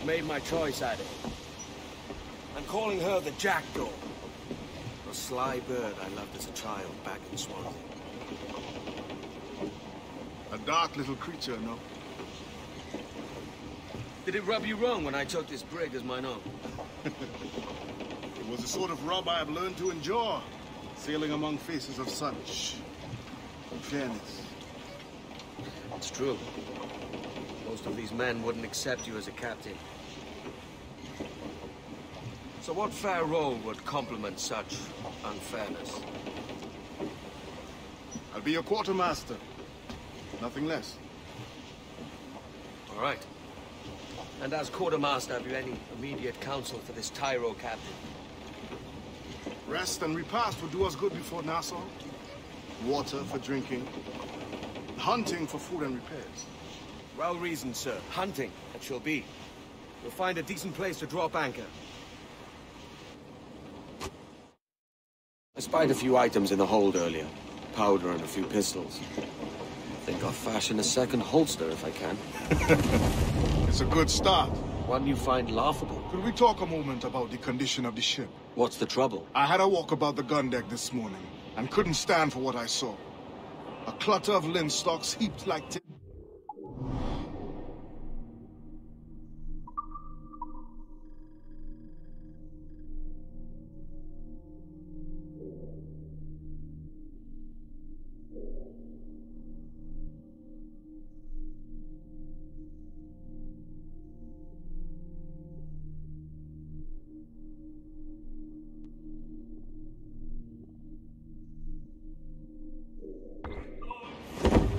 Made my choice, Addy. I'm calling her the Jackdaw. A sly bird I loved as a child back in Swansea. A dark little creature, no? Did it rub you wrong when I took this brig as mine own? It was the sort of rub I have learned to endure, sailing among faces of such fairness. It's true. Most of these men wouldn't accept you as a captain. So what fair role would complement such unfairness? I'll be your quartermaster. Nothing less. All right. And as quartermaster, have you any immediate counsel for this Tyro captain? Rest and repast will do us good before Nassau. Water for drinking. Hunting for food and repairs. Well reasoned, sir. Hunting, it shall be. We'll find a decent place to drop anchor. I spied a few items in the hold earlier. Powder and a few pistols. I think I'll fashion a second holster if I can. It's a good start. One you find laughable. Could we talk a moment about the condition of the ship? What's the trouble? I had a walk about the gun deck this morning, and couldn't stand for what I saw. A clutter of linstocks heaped like tin.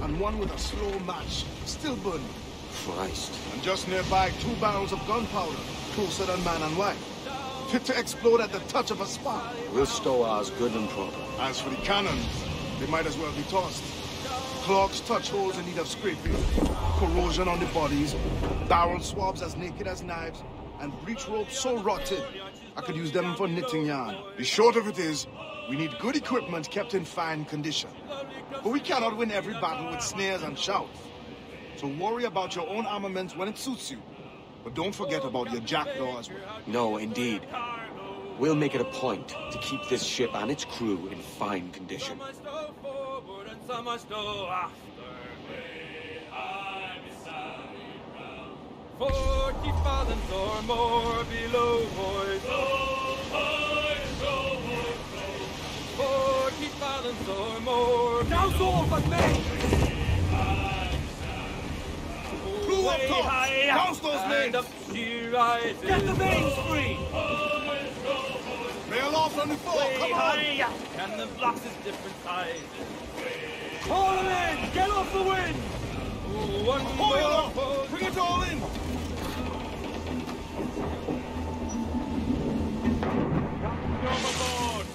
And one with a slow match, still burning. Christ. And just nearby, 2 barrels of gunpowder, closer than man and wife. Fit to explode at the touch of a spark. We'll stow ours good and proper. As for the cannons, they might as well be tossed. Clogs touch holes in need of scraping, corrosion on the bodies, barrel swabs as naked as knives, and breech ropes so rotted, I could use them for knitting yarn. The short of it is, we need good equipment kept in fine condition. But we cannot win every battle with snares and shouts. So worry about your own armaments when it suits you. But don't forget about your jackdaw as well. No, indeed. We'll make it a point to keep this ship and its crew in fine condition. 40 fathoms or more below, boys. 40 fathoms or more. Now off at me! Crew up top! Douse those mains! Up she rises. Get the mains free! Lay aloft on the fore, come on! And the blocks is different sizes. Haul them in! Get off the wind! One Pull it up! Bring it all in! overboard!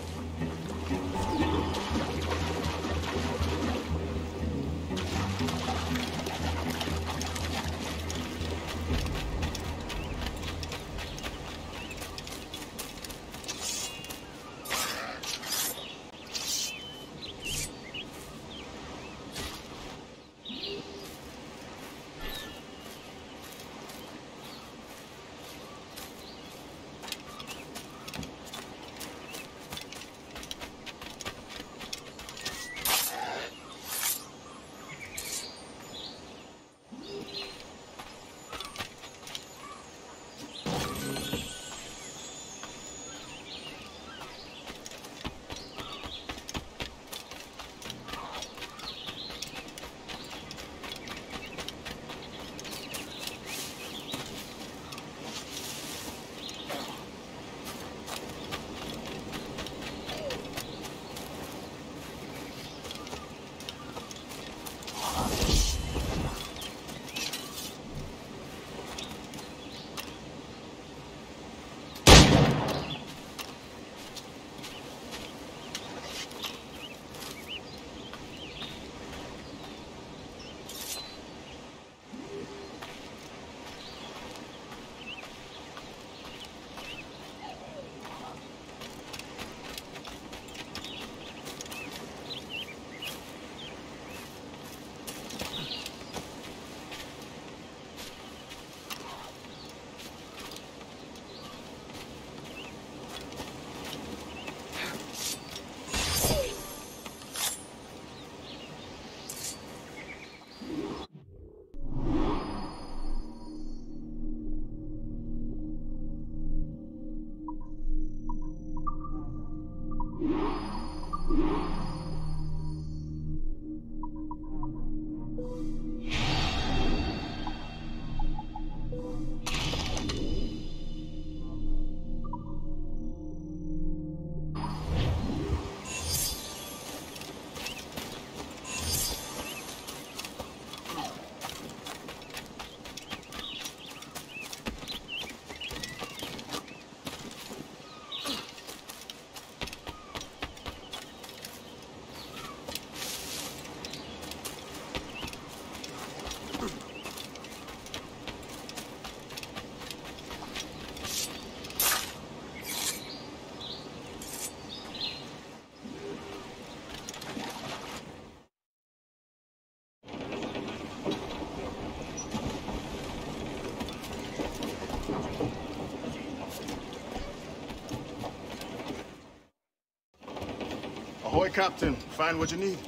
Ahoy, Captain. Find what you need.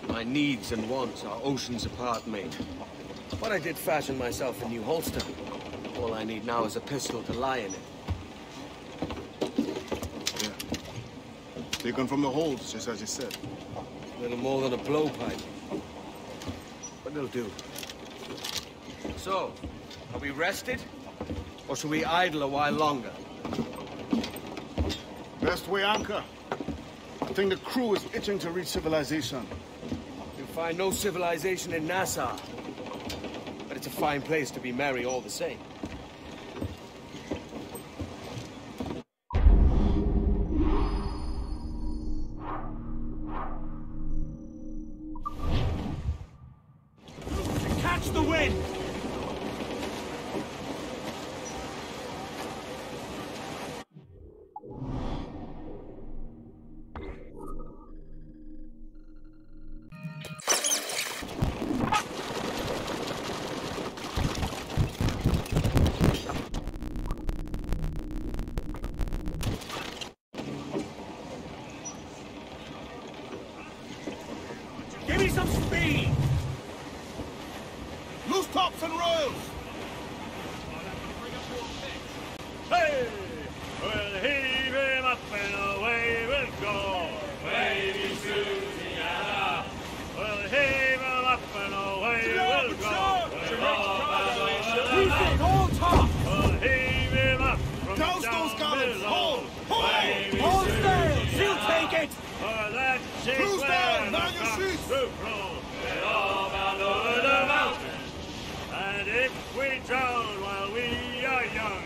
My needs and wants are oceans apart, mate. But I did fashion myself a new holster. All I need now is a pistol to lie in it. Yeah. Taken from the holds, just as you said. Little more than a blowpipe. But it'll do. So, are we rested? Or should we idle a while longer? Best way anchor. I think the crew is itching to reach civilization. You'll find no civilization in Nassau. But it's a fine place to be merry all the same. Catch the wind! Give me some speed! Loose tops and royals! Hey! We'll heave him up and away we'll go. Wavy Susiana. We'll heave him up and away we'll go. Keep it all top! We'll heave him up from Douse down those gallants! below. Hold! Hold! Hold still! She'll take it! For that ship Cruise down! Man your comes sheets! to flow. We'll all bound over the mountain. And if we drown while we are young,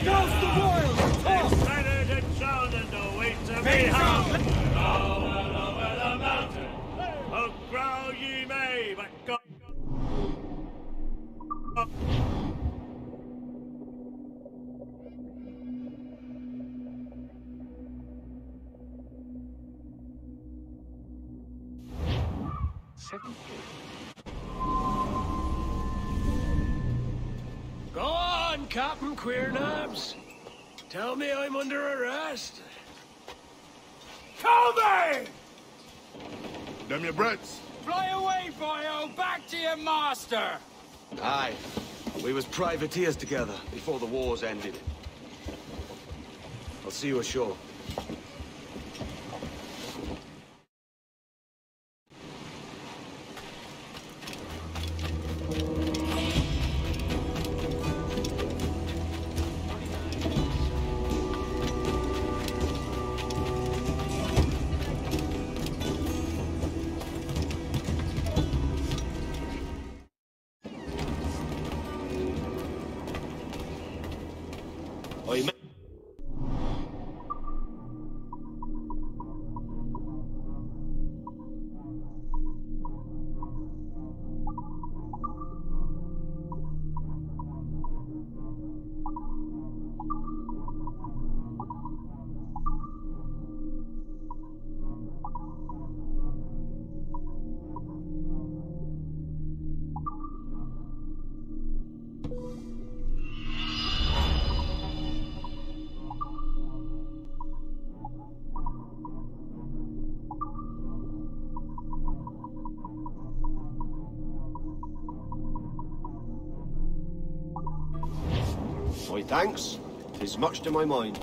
Douse the royals! Top! it's better to drown than to wait to be hung. We're all bound over the mountain. Oh, growl ye may, but God. Go on, Captain Queernabs. Tell me I'm under arrest. Tell me! Them your breads. Fly away, boyo! Back to your master! Aye. We was privateers together before the wars ended. I'll see you ashore. Oi, mate. Oi, thanks. 'Tis much to my mind.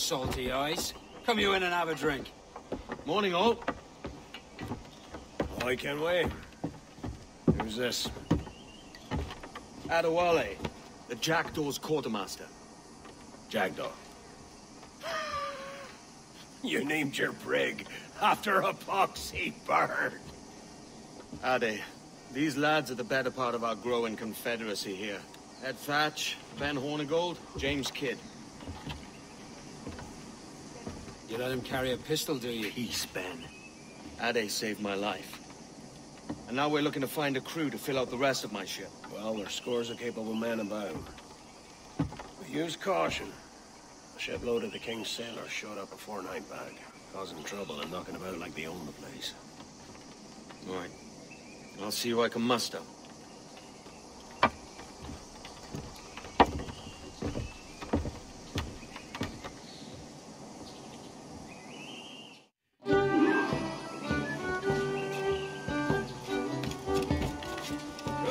salty eyes. Come you in and have a drink. Morning, all. I can wait. Who's this? Adewale, the Jackdaw's quartermaster. Jackdaw. You named your brig after a poxy bird. Ade, these lads are the better part of our growing confederacy here. Ed Thatch, Ben Hornigold, James Kidd. You let him carry a pistol, do you? Peace, Ben. Ade saved my life. And now we're looking to find a crew to fill out the rest of my ship. Well, there's scores of capable men about. But use caution. A shipload of the King's sailors showed up before Nightbag, causing trouble and knocking about like they own the place. All right. I'll see who I can muster.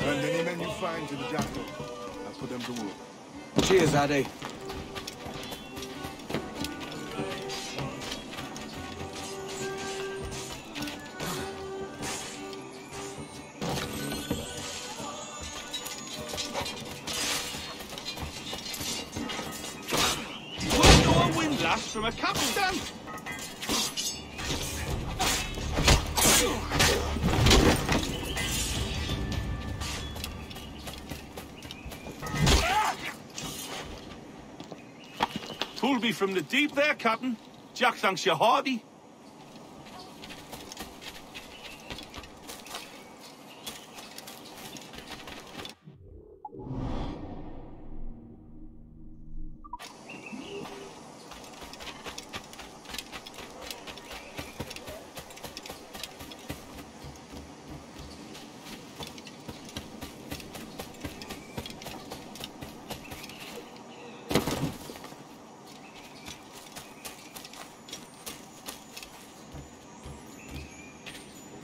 And any men you find to the Jackdaw, I'll put them to work. Cheers, Ade. Windlass from a capstan. Toolby from the deep there, Captain. Jack thanks you hearty.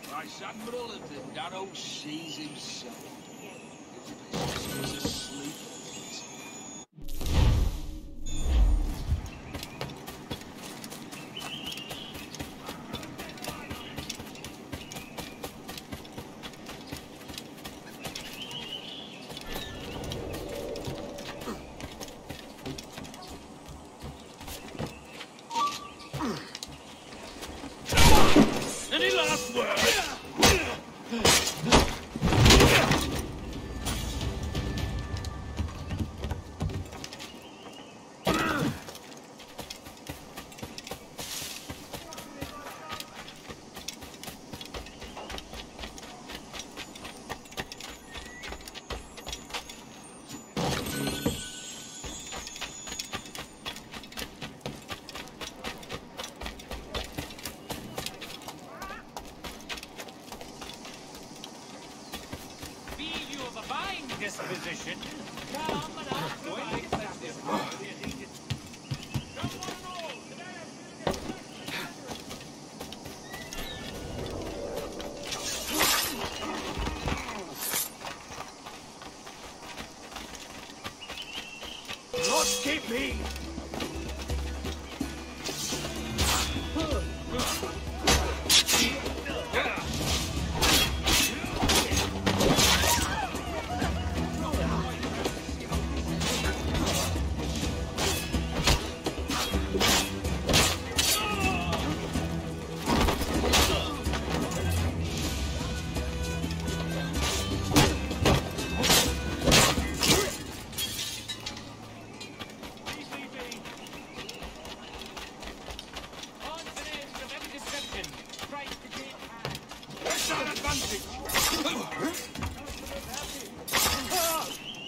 Vice Admiral of the Narrow Seas himself. He was asleep. Any last words? Disposition. Lord, keep me.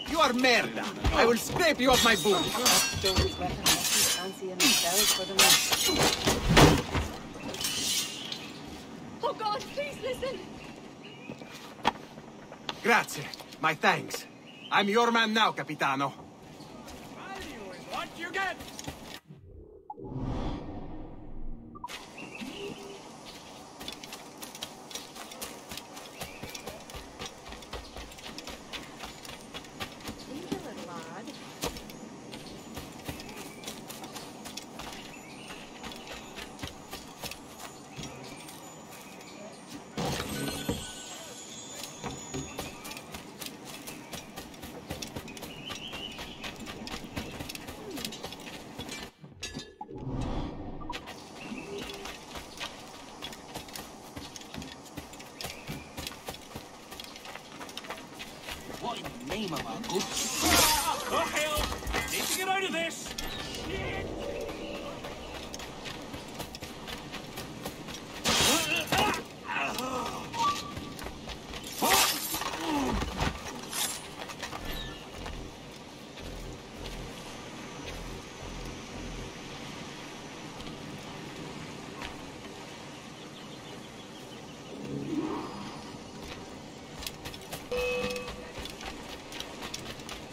You are merda. I will scrape you off my boot. Those weapons too fancy in themselves for the mess. Oh God, please listen. Grazie. My thanks. I'm your man now, Capitano. Value is what you get. name of our good... Oh, hell! Need to get out of this!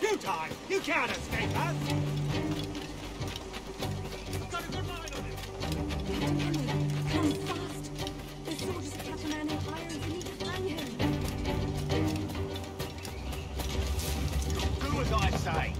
Futile! You can't escape us! Got a good line on him! Come fast. The soldiers have kept a man in irons and need to hang him. Do as I say.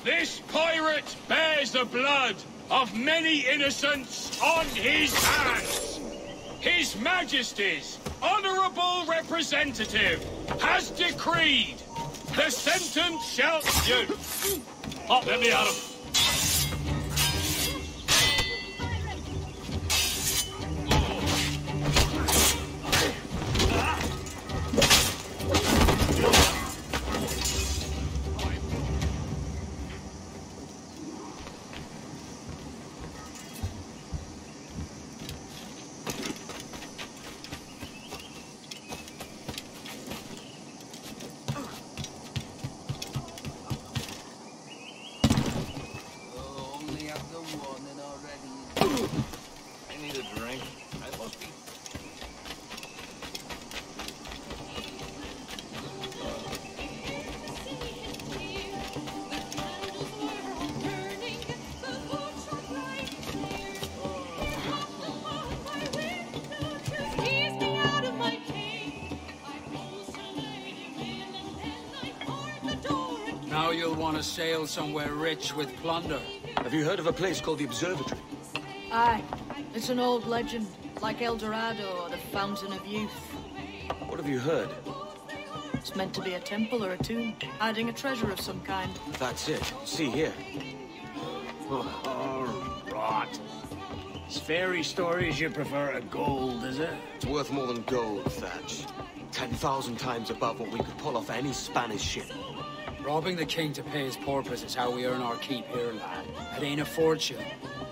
This pirate bears the blood of many innocents on his hands. His Majesty's honourable representative has decreed the sentence shall... You! Oh, let me out of... Only have the one and already... I need a drink. I must be... Now you'll want to sail somewhere rich with plunder. Have you heard of a place called the Observatory? Aye. It's an old legend, like El Dorado or the Fountain of Youth. What have you heard? It's meant to be a temple or a tomb, hiding a treasure of some kind. That's it. See here. Oh, rot. It's fairy stories you prefer to gold, is it? It's worth more than gold, Thatch. 10,000 times above what we could pull off any Spanish ship. Robbing the king to pay his porpoise is how we earn our keep here, lad. It ain't a fortune.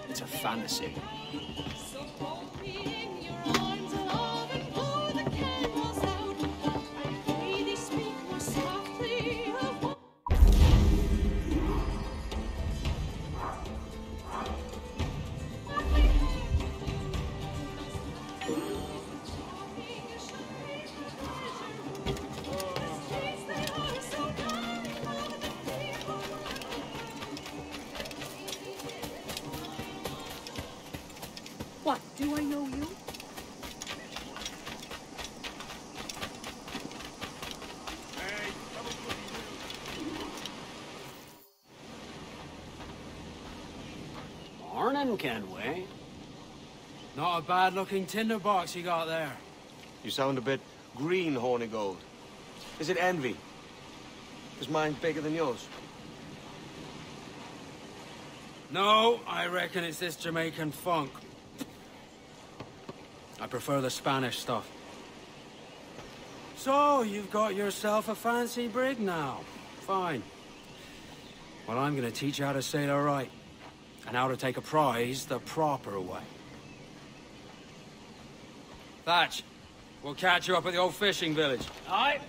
It's a fantasy. What, do I know you? Morning, Kenway. Not a bad-looking tinderbox you got there. You sound a bit green, Hornigold. Is it envy? Is mine bigger than yours? No, I reckon it's this Jamaican funk. I prefer the Spanish stuff. So, you've got yourself a fancy brig now. Fine. Well, I'm gonna teach you how to sail her right. And how to take a prize the proper way. Thatch, we'll catch you up at the old fishing village. Aye.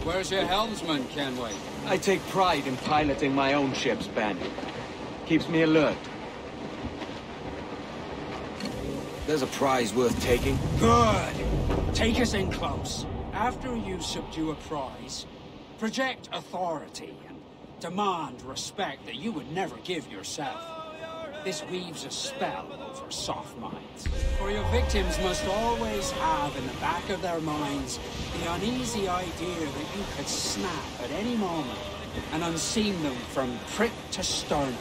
Where's your helmsman, Kenway? I take pride in piloting my own ships, Ben. Keeps me alert. There's a prize worth taking. Good. Take us in close. After you subdue a prize, project authority and demand respect that you would never give yourself. This weaves a spell over soft minds. For your victims must always have in the back of their minds the uneasy idea that you could snap at any moment and unseam them from prick to sternum.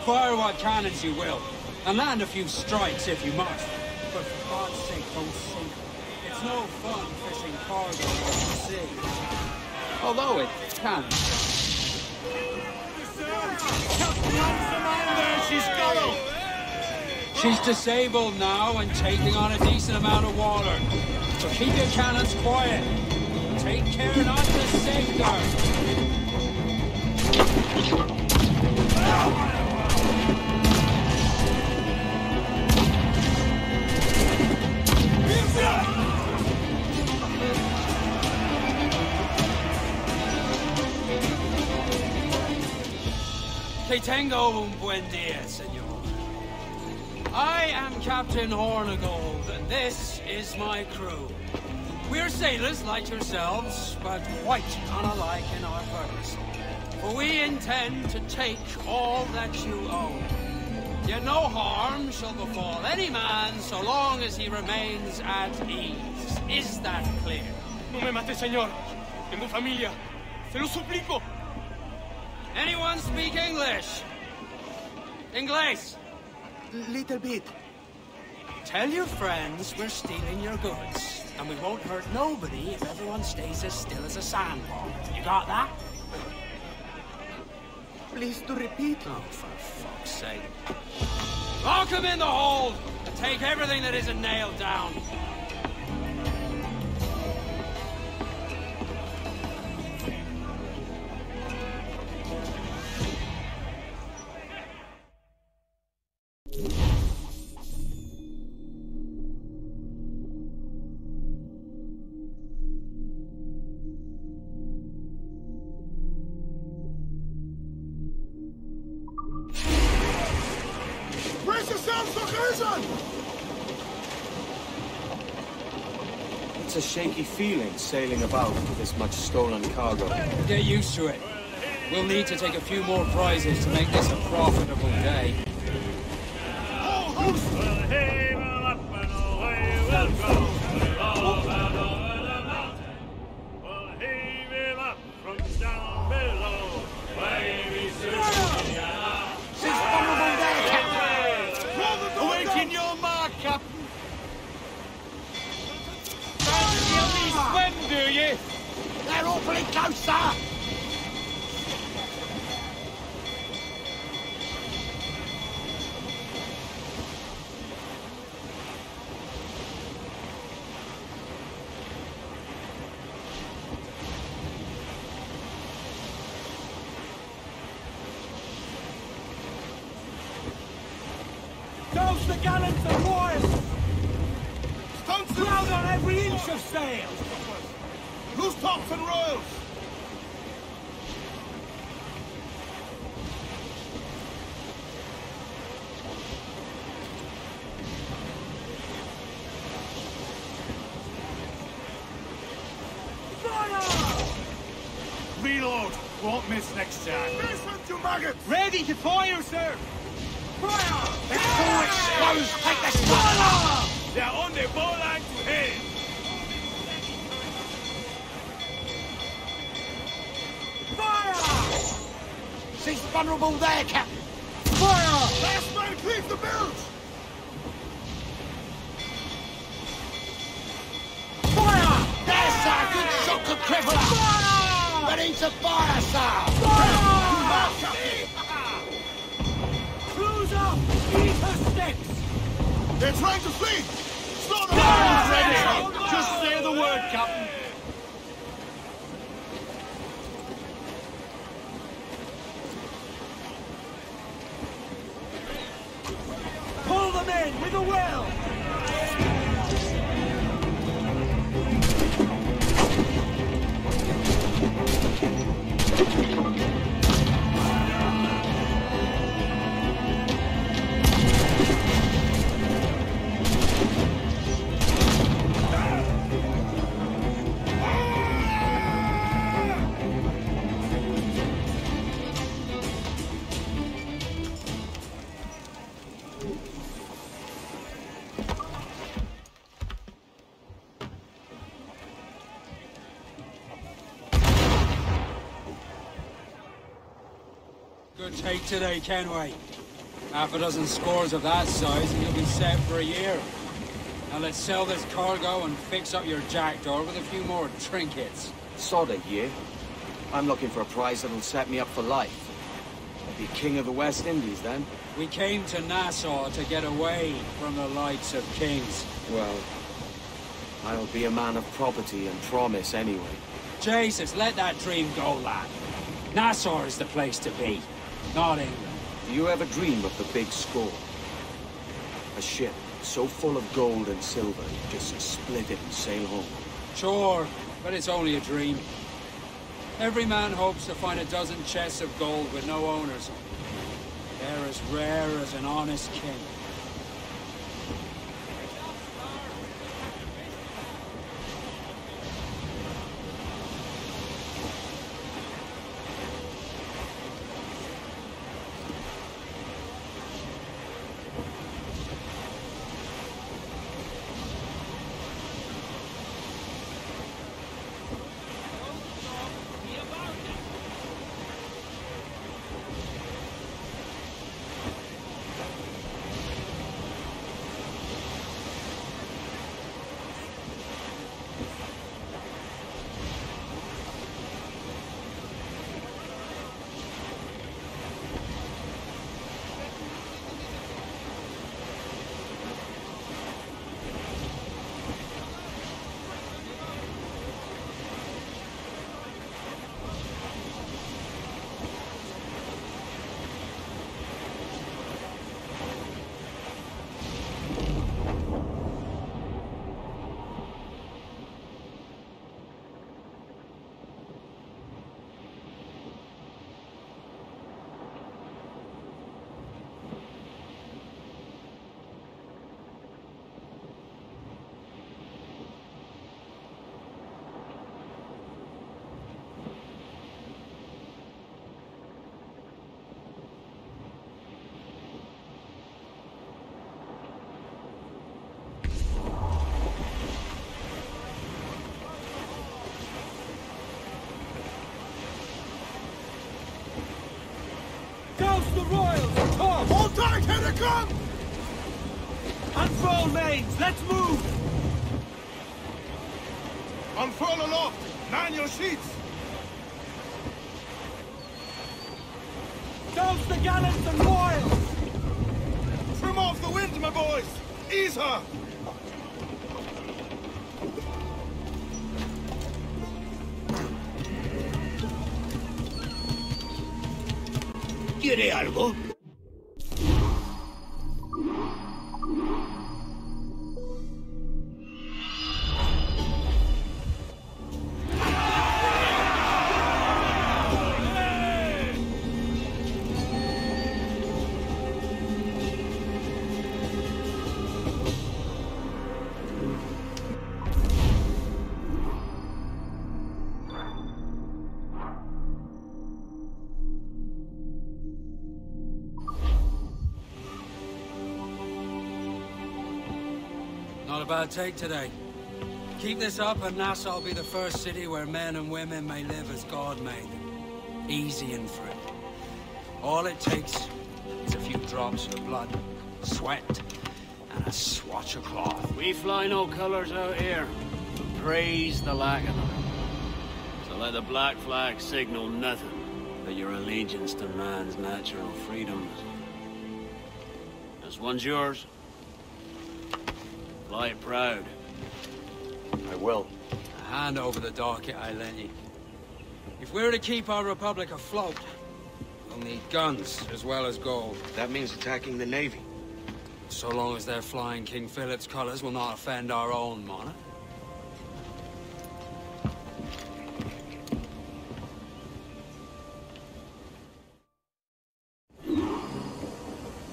Fire what cannons you will, and land a few strikes if you must. But for God's sake, don't sink. It's no fun fishing cargo on the sea. Although it can. She's disabled now and taking on a decent amount of water. So keep your cannons quiet. Take care not to sink her. Que tengo un buen día, señor. I am Captain Hornigold, and this is my crew. We're sailors like yourselves, but quite unalike in our purpose. For we intend to take all that you own. Yet no harm shall befall any man so long as he remains at ease. Is that clear? No me mate, señor. Tengo familia. Se lo suplico. Anyone speak English? Inglés? Little bit. Tell your friends we're stealing your goods, and we won't hurt nobody if everyone stays as still as a sandball. You got that? Please to repeat. Oh, for fuck's sake. Lock him in the hold, and take everything that isn't nailed down. It's a shaky feeling sailing about with this much stolen cargo. Get used to it. We'll need to take a few more prizes to make this a profitable day. We'll heave him up and away we'll go. We'll heave him up from down below. Wavy Susanna. She's vulnerable there, Captain. Awaiting your mark, Captain. Fancy a wee swim, do you? They're awfully close, sir. Douse the gallants and royals! Ground on every inch of sail! Loose tops and royals. Reload! Won't miss next time. Listen to maggots. Ready to fire, sir! Fire! Let's go expose. Take the spot. They're on the ball line to head! Fire! She's vulnerable there, Captain. Fire! Last man cleave the bilge. Fire! There's sir. Good shot to cripple her. Fire! Ready to fire, sir. Fire! Cruise up! Eat her sticks! They're trying to flee. Slow them Fire! down. Ready! Just say the word, Captain. Pull them in with a will! take today, Kenway. Half a dozen scores of that size and you'll be set for a year. Now let's sell this cargo and fix up your jackdaw with a few more trinkets. Sod a year. I'm looking for a prize that'll set me up for life. I'll be king of the West Indies then. We came to Nassau to get away from the likes of kings. Well, I'll be a man of property and promise anyway. Jesus, let that dream go, lad. Nassau is the place to be, not England. Do you ever dream of the big score? A ship so full of gold and silver, you just split it and sail home. Sure, but it's only a dream. Every man hopes to find a dozen chests of gold with no owners. They're as rare as an honest king. Douse the royals! Talk! Hold tight, here they come! Unfurl mains! Let's move! Unfurl aloft! Man your sheets! Douse the gallants and royals! Trim off the wind, my boys! Ease her! ¿Quiere algo? Not a bad take today. Keep this up and Nassau will be the first city where men and women may live as God made them. Easy and free. All it takes is a few drops of blood, sweat, and a swatch of cloth. We fly no colors out here. Praise the lack of them. So let the black flag signal nothing but your allegiance to man's natural freedoms. This one's yours. Fly it proud. I will. A hand over the docket I lent you. If we're to keep our republic afloat, we'll need guns as well as gold. That means attacking the Navy. So long as they're flying King Philip's colors will not offend our own monarch.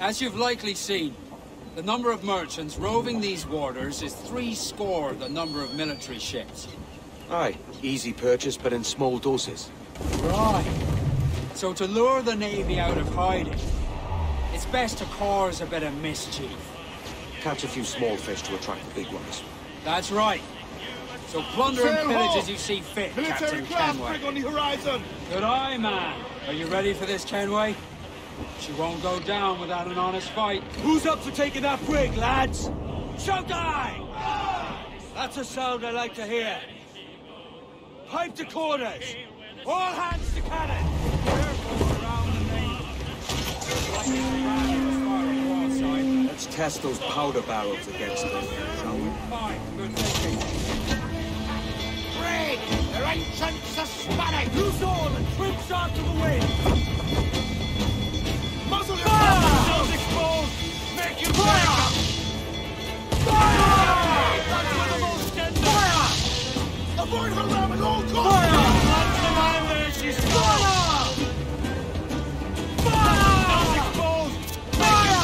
As you've likely seen, the number of merchants roving these waters is 70 the number of military ships. Aye, easy purchase, but in small doses. Right. So to lure the Navy out of hiding, it's best to cause a bit of mischief. Catch a few small fish to attract the big ones. That's right. So plunder and Sail pillage ho! as you see fit, Military Captain craft Kenway. brig on the horizon! Good eye, man. Are you ready for this, Kenway? She won't go down without an honest fight. Who's up for taking that brig, lads? Showtime! That's a sound I like to hear. Pipe to quarters! All hands to cannon! Careful around the main. Let's test those powder barrels against them, shall we? Fine, good thinking. Brig! Their ancients are spanning! Loose all and trim sharp to the wind! Muzzle your guns exposed! Make your fire! Fire! That's where the most tender! Fire! Avoid her ram at all costs! Fire! That's the line there, she's fire! Fire! Guns exposed! Fire!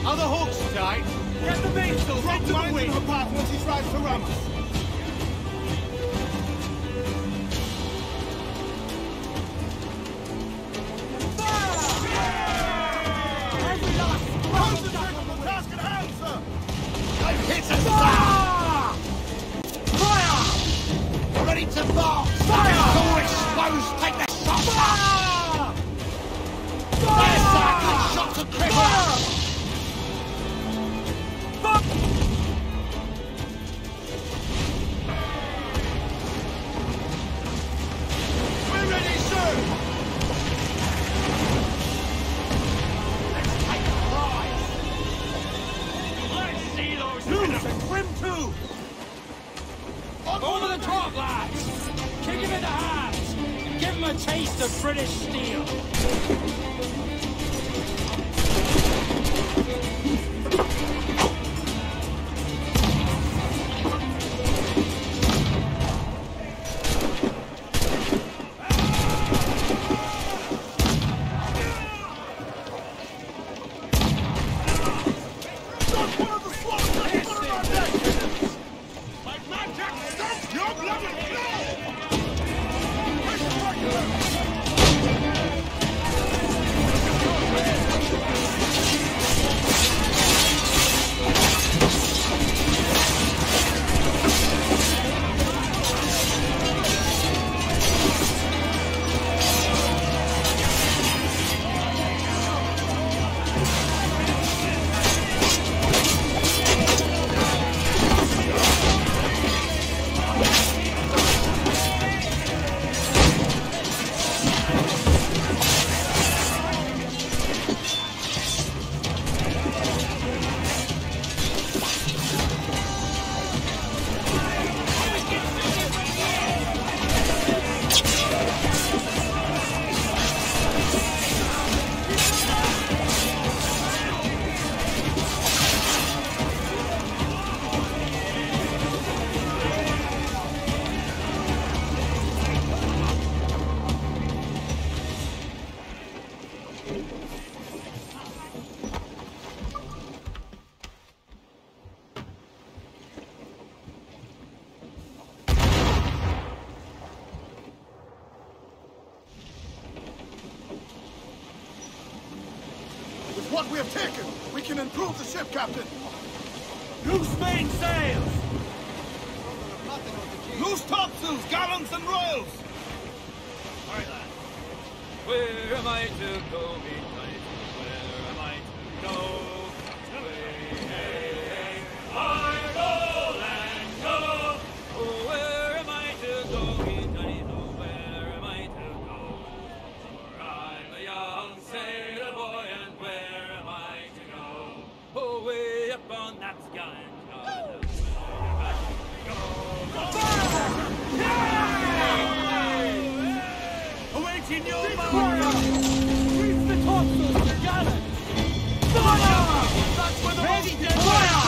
Are the hooks tight? Get the mainsails into the wind! Her path once he tries to ram us! Every last concentrate on the task at hand, sir! I've hit us! Fire! Fire! Ready to box! Fire! All exposed! Take the shot! Fire! Fire! There's shots of cripple! We're ready, sir! Let's take the prize! Let's see those loose and trim too! Over the top, lads! Kick him in the hands! And give him a taste of British steel! What we have taken, we can improve the ship, Captain. Loose mainsails! Loose topsails, gallants, and royals. All right, lad. Where am I to go, midnight? Where am I to go? I go and go. Oh, where am I to go, midnight? Oh, where am I to go? For I'm a young sailor boy, and where am I to go? Oh, way up on that sky. Awaiting your mark! Reach the topsails, your gallant! Fire! That's where the most dead fire!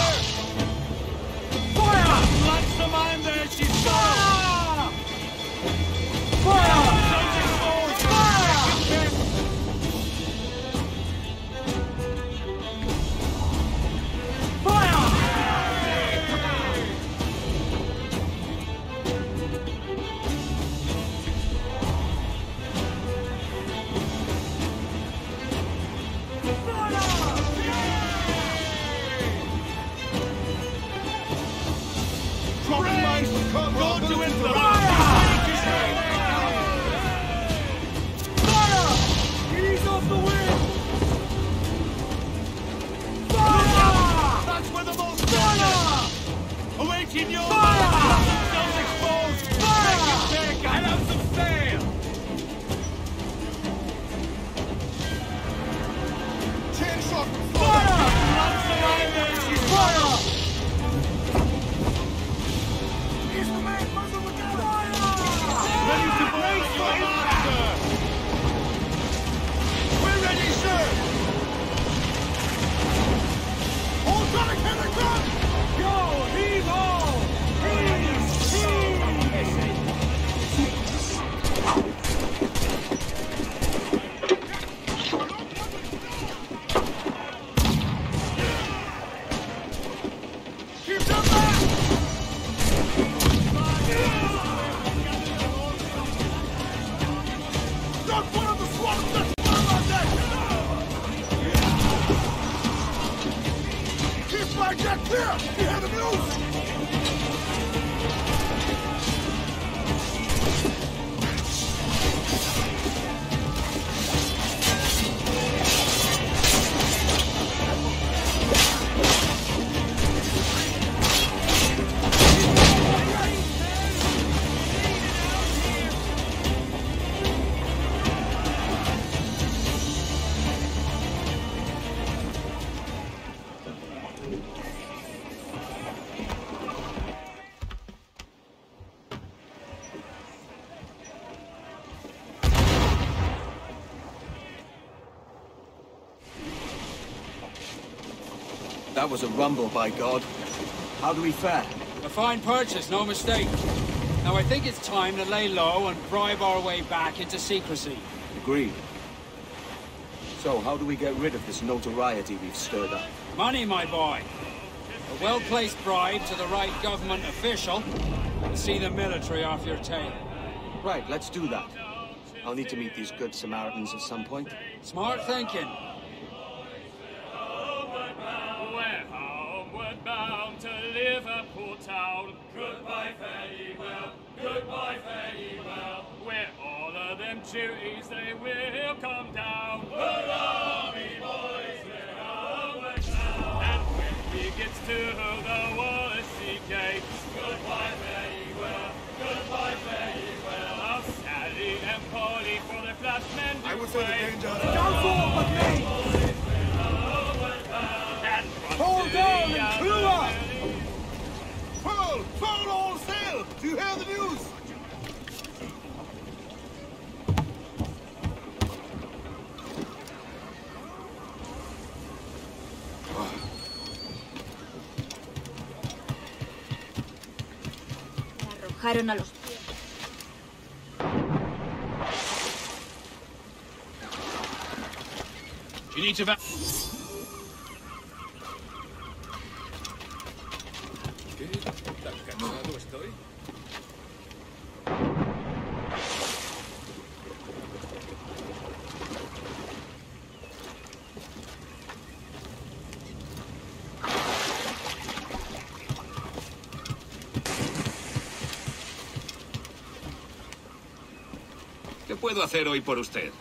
Fire! That's the mine there, she's gone! Fire! Ease off the wind! That's where the most fire! Awaiting your fire! Exposed! Fire! Make it big and have some sail! Chain shot! Fire! That's the line, fire! He's the man, muzzle with the fire! Ready to brace for impact, sir! We're ready, sir! Hold tight, here they come! Go! Heave ho! Keep them back! Don't one of the swamps that's fire on deck! Keep my deck clear! You hear the news? That was a rumble, by God. How do we fare? A fine purchase, no mistake. Now I think it's time to lay low and bribe our way back into secrecy. Agreed. So, how do we get rid of this notoriety we've stirred up? Money, my boy. A well-placed bribe to the right government official will see the military off your tail. Right, let's do that. I'll need to meet these good Samaritans at some point. Smart thinking. We're homeward bound to Liverpool town. Goodbye, fare ye well. Goodbye, fare ye well. Where all of them duties they will come down. Hurrah, me boys, we're homeward bound. And when we get to the Wallasey gates, goodbye, fare ye well. Goodbye, fare ye well. I'll Sally and Polly for the flashmen. I would say the danger. Down forward with me! Hold down and clew up! Furl! Furl all sail! Do you hear the news? Arrojaron a los pies. You need to... ¿Qué puedo hacer hoy por usted?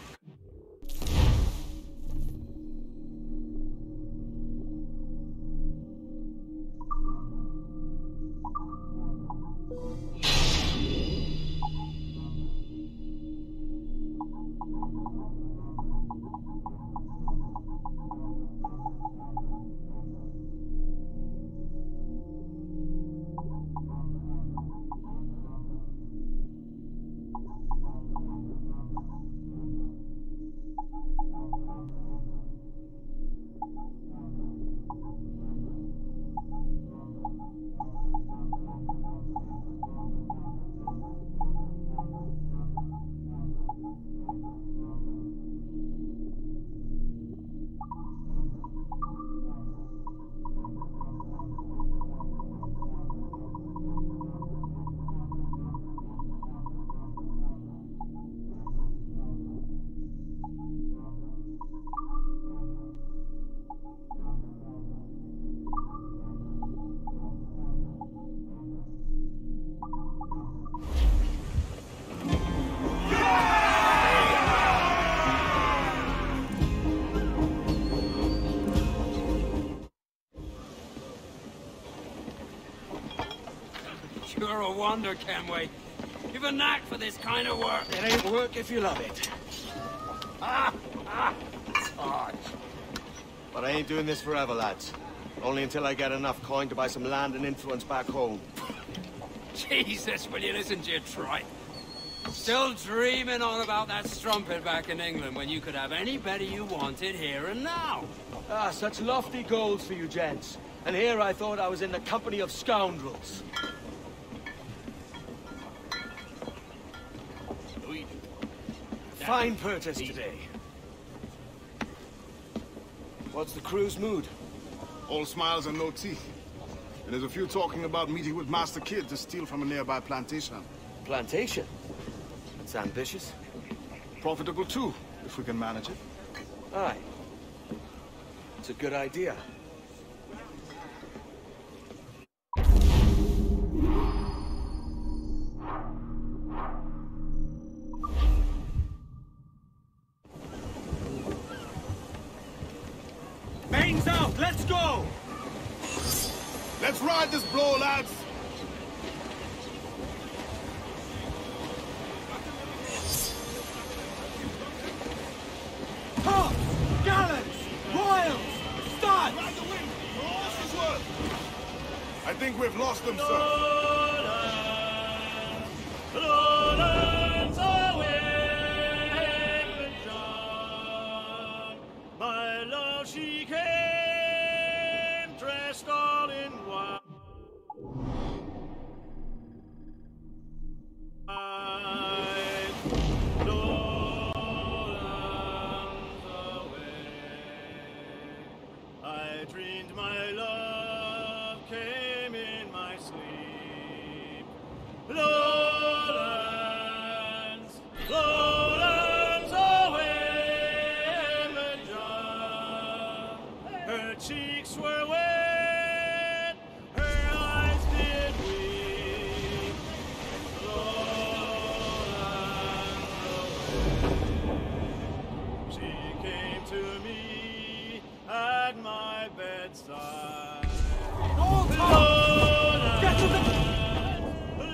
You're a wonder, Kenway. You've a knack for this kind of work. It ain't work if you love it. But I ain't doing this forever, lads. Only until I get enough coin to buy some land and influence back home. Jesus, will you listen to your tripe? Still dreaming on about that strumpet back in England when you could have anybody you wanted here and now. Ah, such lofty goals for you gents. And here I thought I was in the company of scoundrels. Fine purchase today. What's the crew's mood? All smiles and no teeth. And there's a few talking about meeting with Master Kid to steal from a nearby plantation. Plantation? It's ambitious. Profitable too, if we can manage it. Aye. It's a good idea. Mains out! Let's go! Let's ride this blow, lads! Tops! Gallants! Royals! Studs! Ride the wind! For all she's worth! I think we've lost them, sir. Lowlands away, John. My love, she came dressed all in white. Lowlands away. I dreamed my love came in my sleep. Lowlands, lowlands away, John. Her cheeks were wet, her eyes did weep. Lowlands away. She came to me at my bedside. Lowlands, get to the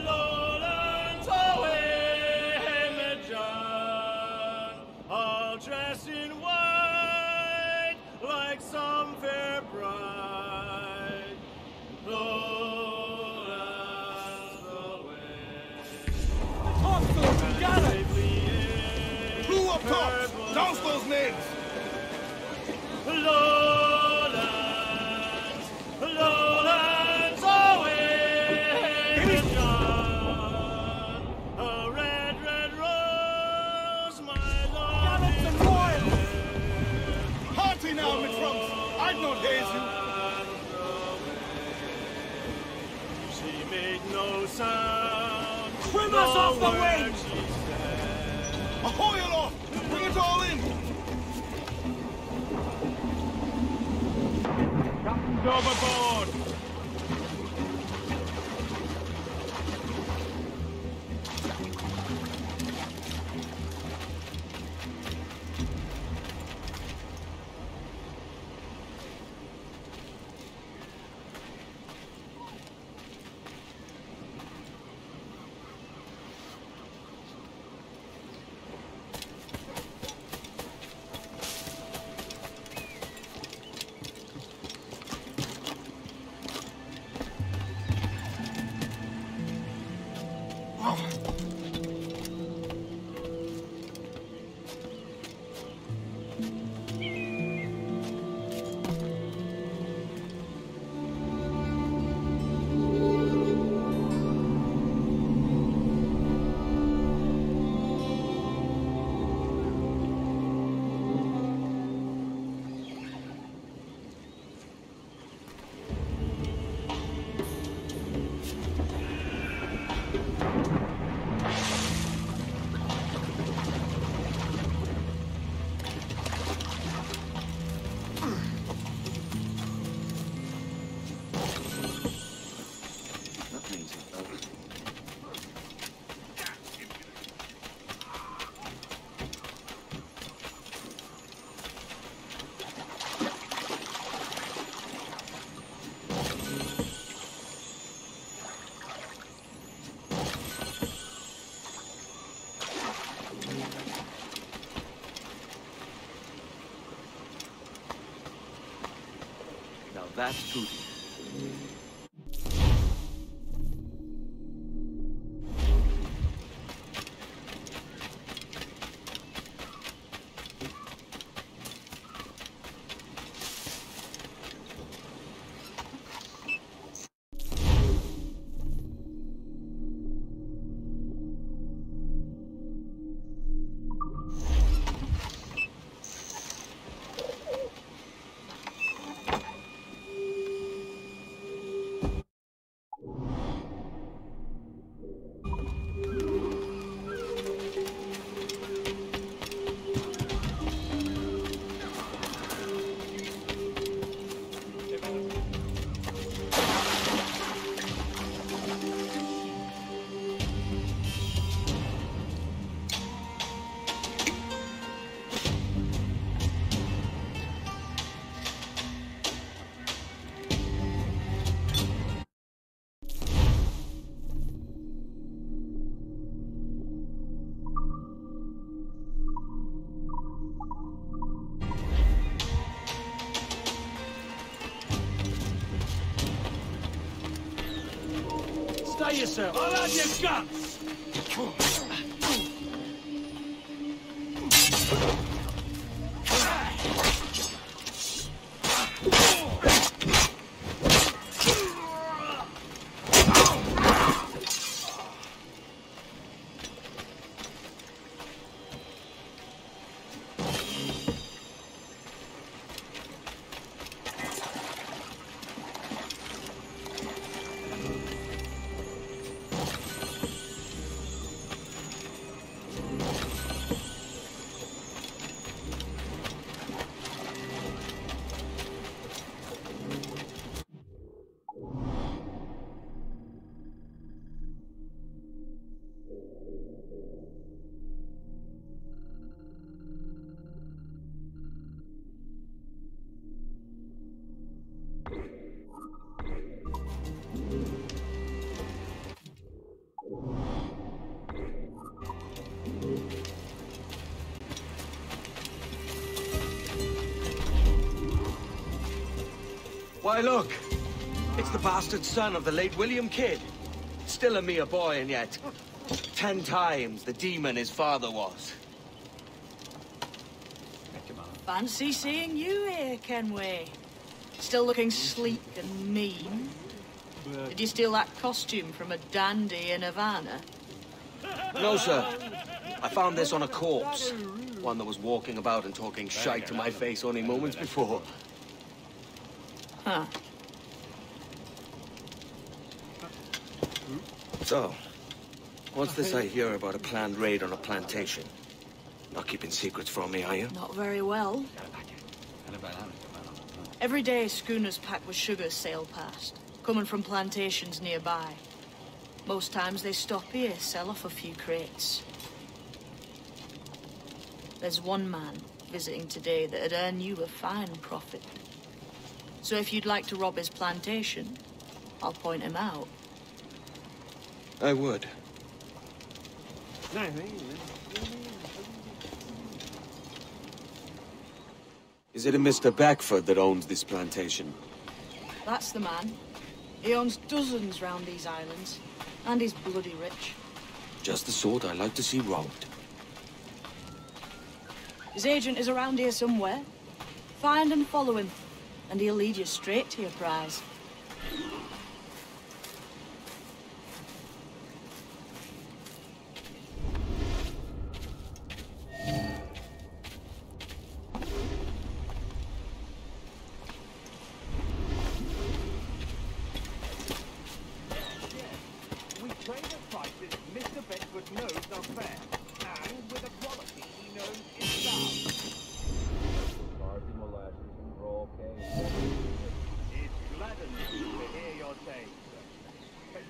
Lowlands away, John, all dressed in white, like some fair bride. Lowlands away. Crew up top! Douse those names! Lowlands, lowlands away, John. A red, red rose, my love. Gallants and royals! Hearty now, my trunks! I'd not haze you! She made no sound. Swim us off the wing! She said, Ahoy aloft! Bring it all in! Captain's overboard! That's Putin. Stay yourself. I'll have your guts. Why, look! It's the bastard son of the late William Kidd. Still a mere boy, and yet 10 times the demon his father was. Fancy seeing you here, Kenway. Still looking sleek and mean. Did you steal that costume from a dandy in Havana? No, sir. I found this on a corpse. One that was walking about and talking shite to my face only moments before. Huh. So, what's this I hear about a planned raid on a plantation? Not keeping secrets from me, are you? Not very well. Every day, schooners packed with sugar sail past, coming from plantations nearby. Most times they stop here, sell off a few crates. There's one man visiting today that'd earn you a fine profit. So if you'd like to rob his plantation, I'll point him out. I would. Is it a Mr. Beckford that owns this plantation? That's the man. He owns dozens round these islands, and he's bloody rich. Just the sort I like to see robbed. His agent is around here somewhere. Find and follow him, and he'll lead you straight to your prize.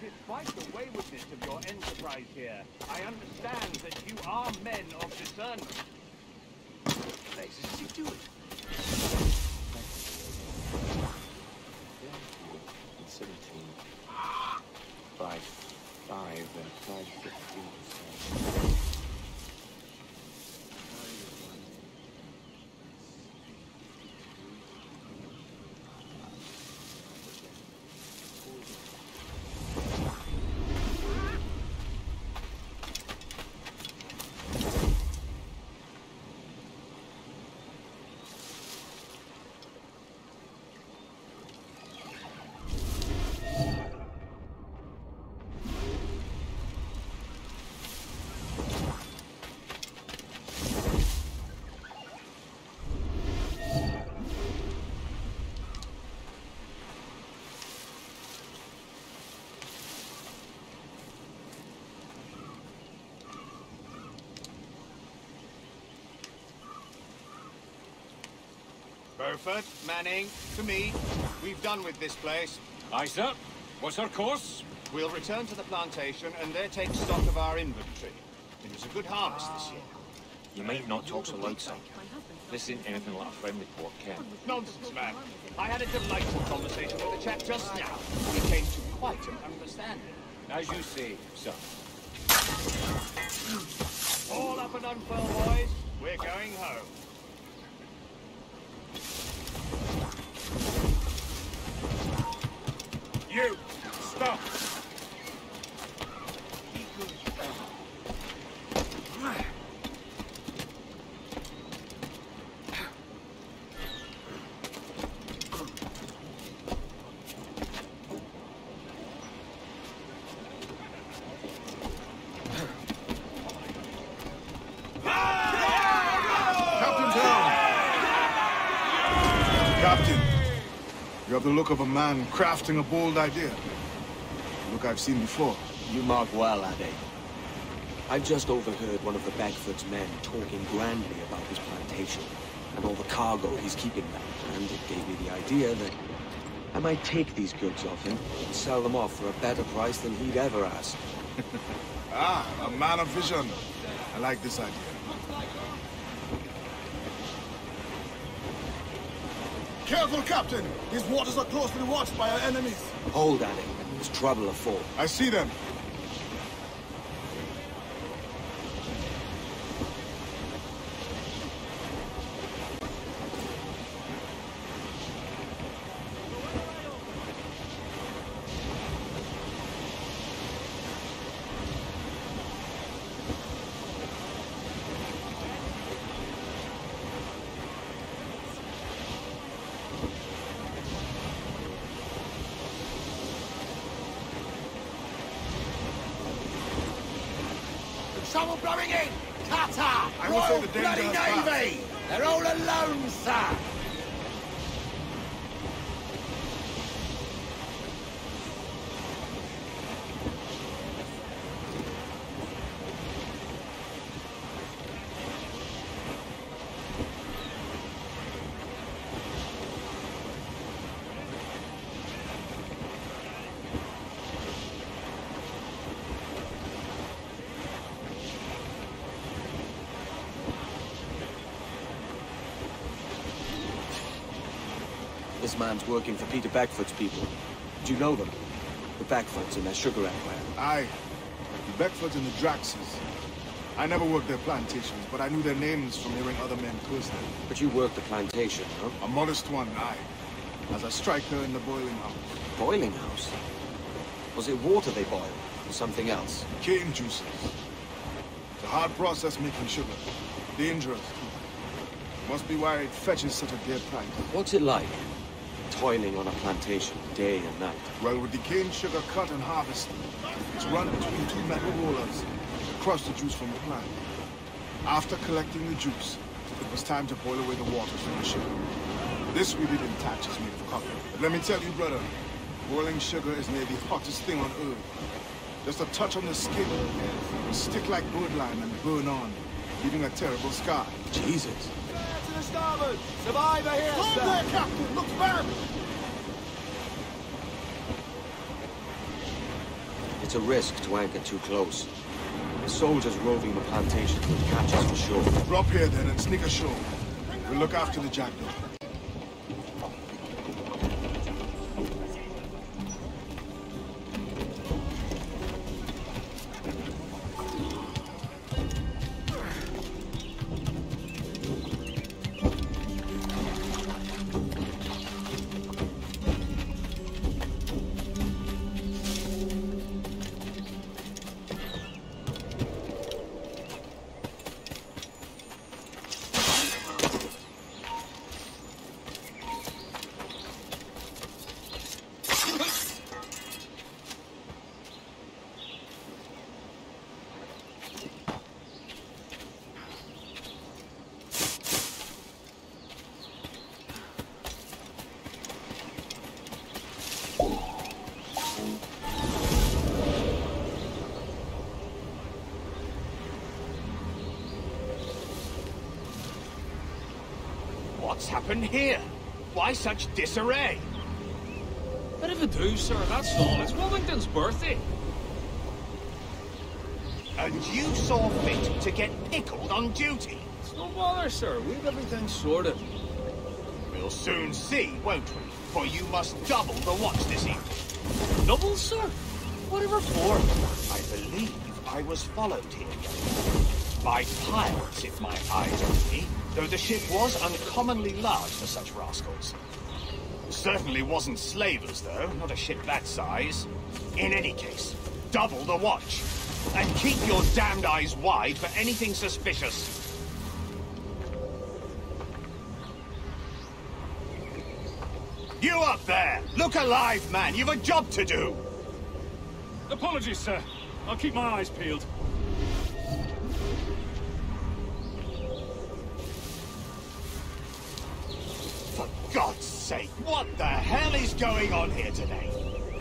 Despite the waywardness of your enterprise here, I understand that you are men of discernment. Jesus, is he doing? Five, 5:15. Burford, Manning, to me. We've done with this place. Aye, sir. What's our course? We'll return to the plantation and there take stock of our inventory. It was a good harvest this year. You might not talk so loud, son. This isn't anything like a friendly port, Ken. Nonsense, man. I had a delightful conversation with the chap just now. We came to quite an understanding. As you say, sir. All up and unfurl, boys. We're going home. You! Stop! You have the look of a man crafting a bold idea. Look I've seen before. You mark well, Adé. I've just overheard one of the Beckford's men talking grandly about his plantation and all the cargo he's keeping there, and it gave me the idea that I might take these goods off him and sell them off for a better price than he'd ever ask. A man of vision. I like this idea. Careful, Captain! These waters are closely watched by our enemies. Hold, Adé. There's trouble afoot. I see them. Someone blowing in! Qatar! I will say the danger Bloody has Navy! They're all alone, sir! This man's working for Peter Beckford's people. Do you know them? The Beckfords and their sugar empire. Aye. The Beckfords and the Draxes. I never worked their plantations, but I knew their names from hearing other men curse them. But you worked the plantation, huh? A modest one, aye. As a striker in the boiling house. Boiling house? Was it water they boiled, or something else? Cane juices. It's a hard process making sugar. Dangerous. Must be why it fetches such a dear price. What's it like? Toiling on a plantation, day and night. Well, with the cane sugar cut and harvested, it's run between two metal rollers to crush the juice from the plant. After collecting the juice, it was time to boil away the waters from the sugar. This we did in tatches made of copper. But let me tell you, brother, boiling sugar is maybe the hottest thing on earth. Just a touch on the skin will stick like birdlime and burn on, leaving a terrible scar. Jesus. To the starboard! Survivor here, Hold sir! there, Captain! Look back! It's a risk to anchor too close. The soldiers roving the plantation will catch us for sure. Drop here then and sneak ashore. We'll look after the jackdaw. What's happened here? Why such disarray? Bit of a do, sir, that's all. It's Wellington's birthday. And you saw fit to get pickled on duty? It's no bother, sir. We've everything sorted. We'll soon see, won't we? For you must double the watch this evening. Double, sir? Whatever for? I believe I was followed here. By pirates, if my eyes are me, though the ship was uncommonly large for such rascals. Certainly wasn't slavers, though, not a ship that size. In any case, double the watch. And keep your damned eyes wide for anything suspicious. You up there! Look alive, man! You've a job to do! Apologies, sir. I'll keep my eyes peeled. For God's sake, what the hell is going on here today?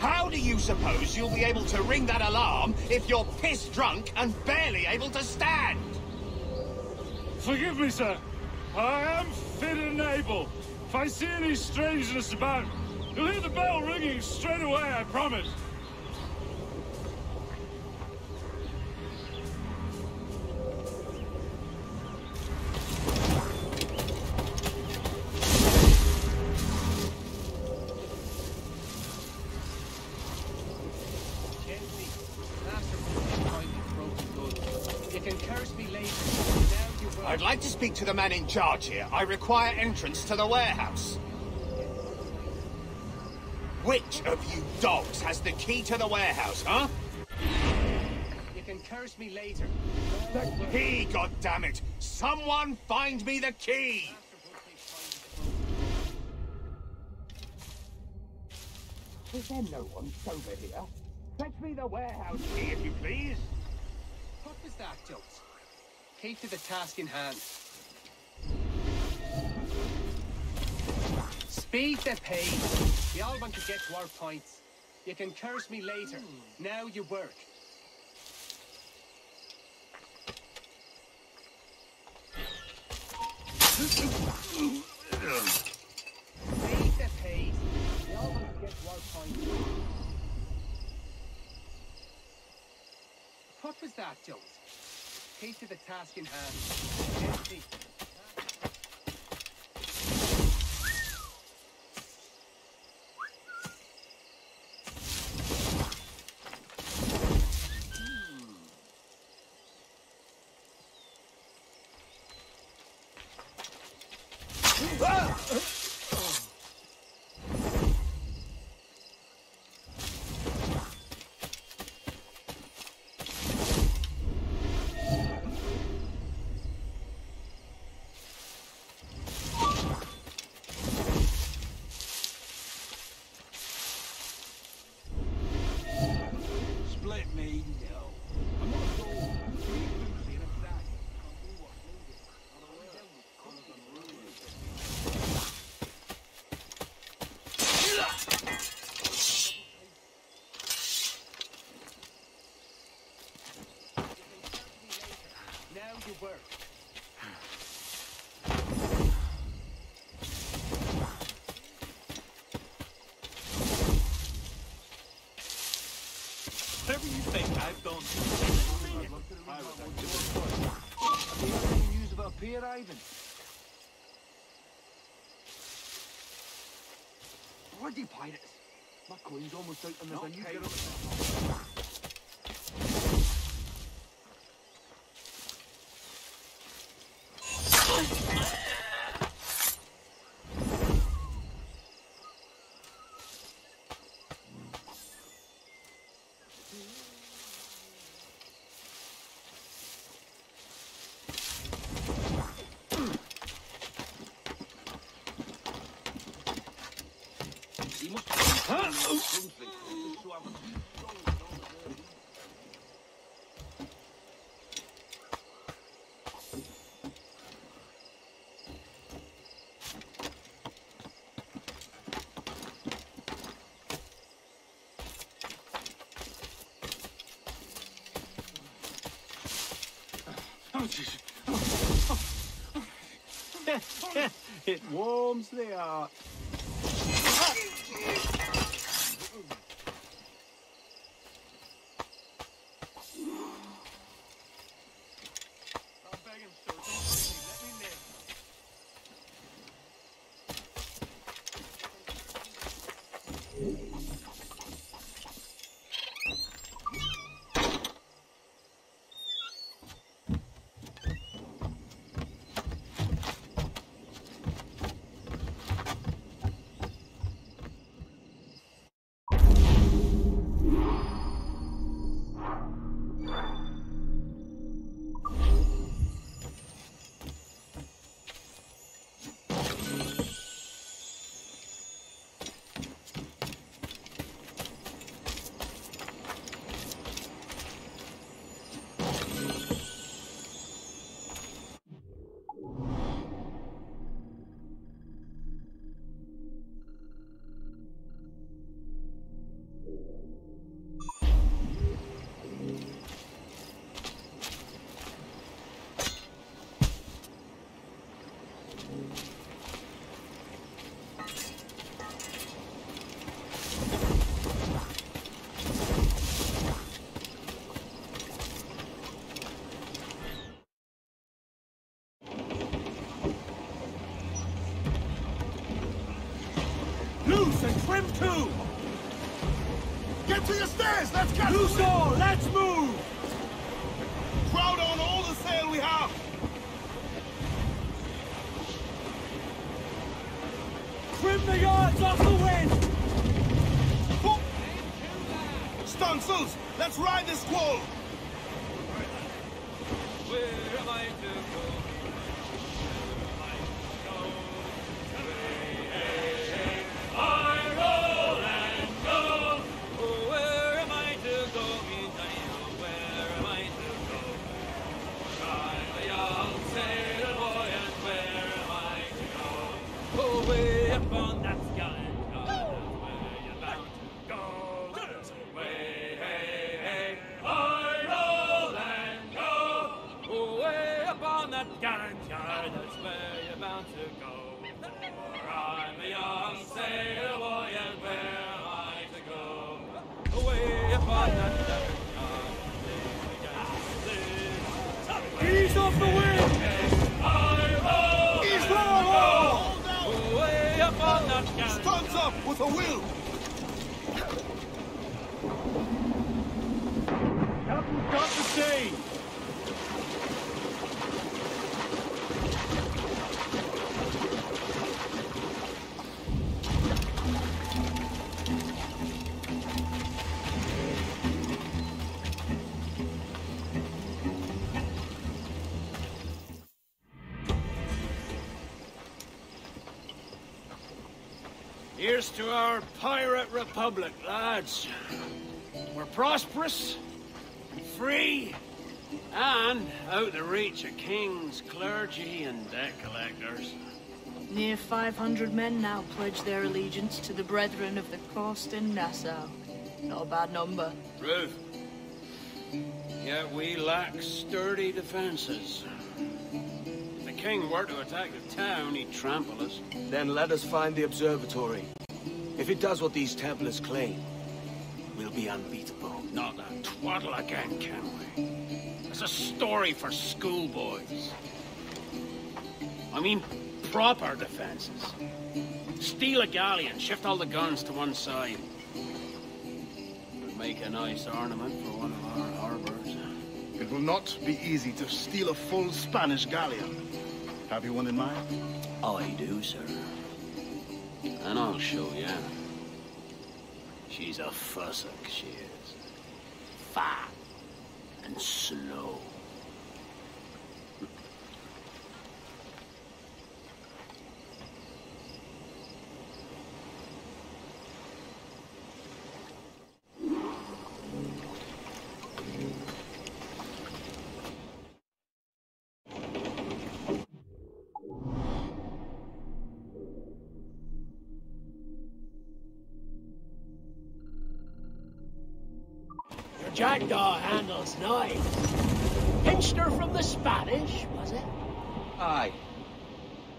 How do you suppose you'll be able to ring that alarm if you're piss drunk and barely able to stand? Forgive me, sir. I am fit and able. If I see any strangeness about, you'll hear the bell ringing straight away, I promise. I'd like to speak to the man in charge here. I require entrance to the warehouse. Which of you dogs has the key to the warehouse, huh? You can curse me later. The key, goddammit! Someone find me the key! Is there no one sober here? Fetch me the warehouse key, if you please. What was that, Jones? Key to the task in hand. Speed the pace. We all want to get to our points. You can curse me later. Now you work. Speed the pace. We all want to get to our points. What was that, Jones? Key to the task in hand. Empty. Work. Whatever you think, I've done. Have you heard any news about Pier Ivan? Bloody pirates! My coin's almost out and there's a new girl. It warms the heart. Loose and trim too! Get to your stairs! Let's get Loose all! Let's move! Crowd on all the sail we have! Trim the yards off the wind! Stunsails! Let's ride this squall! Where am I to go? Ease off the wind! Ease low! Way up on that gallant. Stunts up with a will! Captain's got to stay! Here's to our pirate republic, lads. We're prosperous, free, and out of reach of kings, clergy, and debt collectors. Near 500 men now pledge their allegiance to the Brethren of the Coast in Nassau. Not a bad number. True. Yet we lack sturdy defenses. If the king were to attack the town, he'd trample us. Then let us find the observatory. If it does what these Templars claim, we'll be unbeatable. Not that twaddle again, can we? It's a story for schoolboys. I mean, proper defenses. Steal a galleon, shift all the guns to one side. Would make a nice ornament for one of our harbors. It will not be easy to steal a full Spanish galleon. Have you one in mind? I do, sir. And I'll show you. She's a fussock, she is. Fat and slow. Jackdaw handles knives. Pinched her from the Spanish, was it? Aye.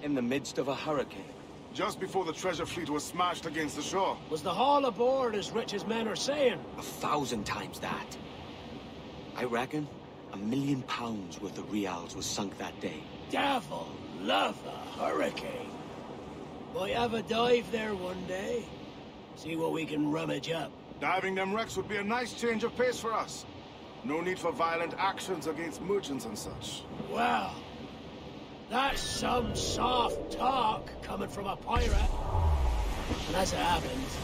In the midst of a hurricane. Just before the treasure fleet was smashed against the shore. Was the haul aboard as rich as men are saying? 1,000 times that. I reckon £1 million worth of reals was sunk that day. Devil love a hurricane. Might have a dive there one day. See what we can rummage up. Diving them wrecks would be a nice change of pace for us. No need for violent actions against merchants and such. Well, that's some soft talk coming from a pirate. And as it happens,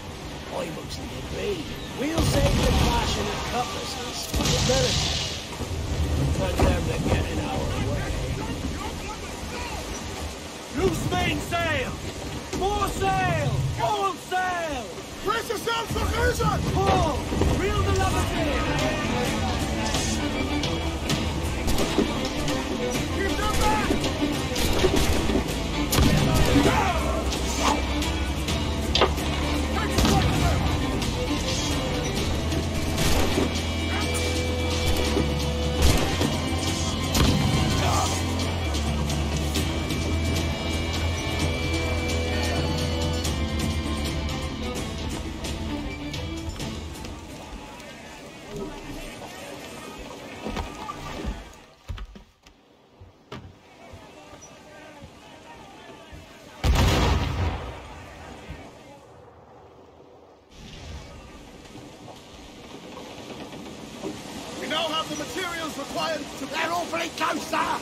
I mostly agree. We'll save the fashion and cutlasses for the military. For them to get in our way. Loose mainsail! More sail! All sail! Brace yourself for collision! Pull! Reel the luggage in! Keep them back! The materials required to... They're awfully close, sir!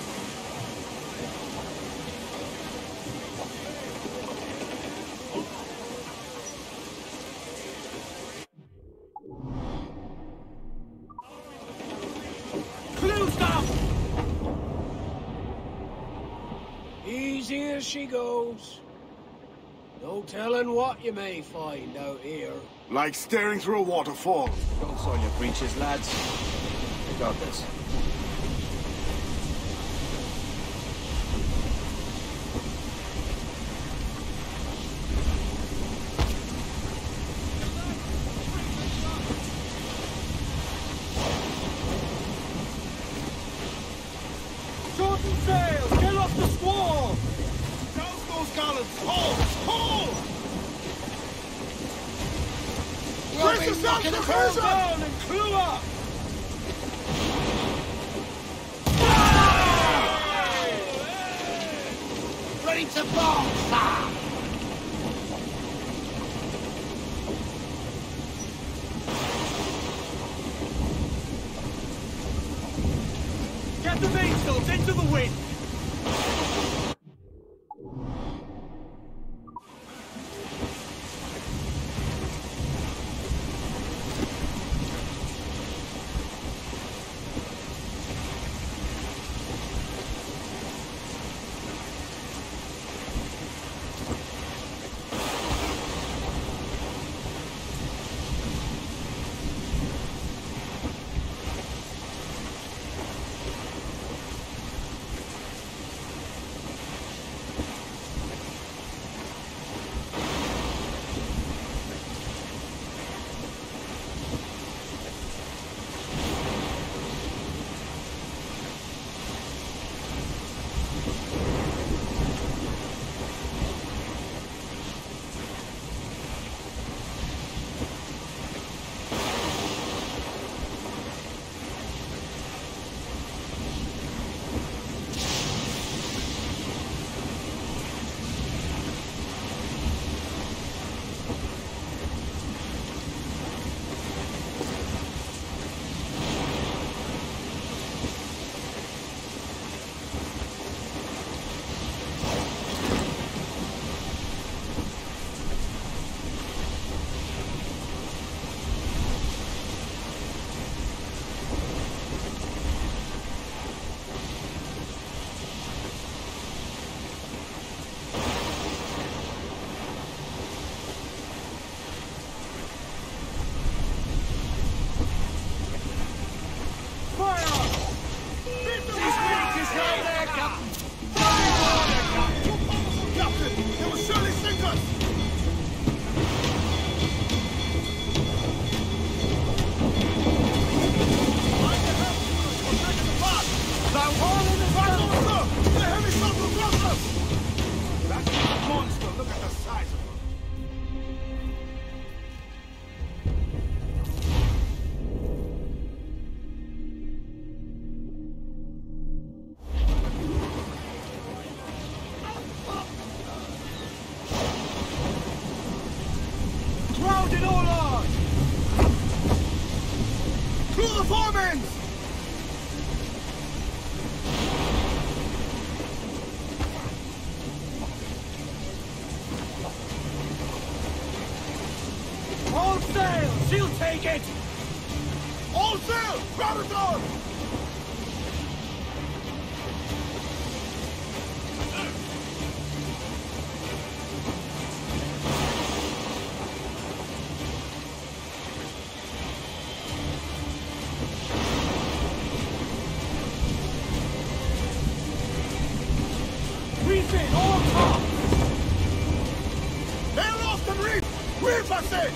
Clue stop! Easy as she goes. No telling what you may find out here. Like staring through a waterfall. Don't soil your breeches, lads. We got this. Shorten sail! Get off the squall! Douse those gallants! Pull! Pull! Brace yourself for collision! Down and clue up! Ready to bolt, sir! Get the mainsails into the wind! Through the foremen! All sail! She'll take it! All sail! Grab it on! Refit all top! They're off and reef! Reef, I say!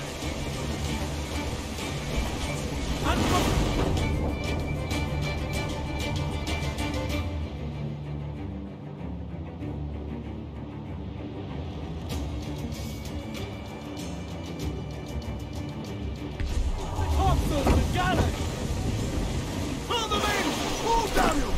Topsails and gallant! Throw the main! Move, Daniel!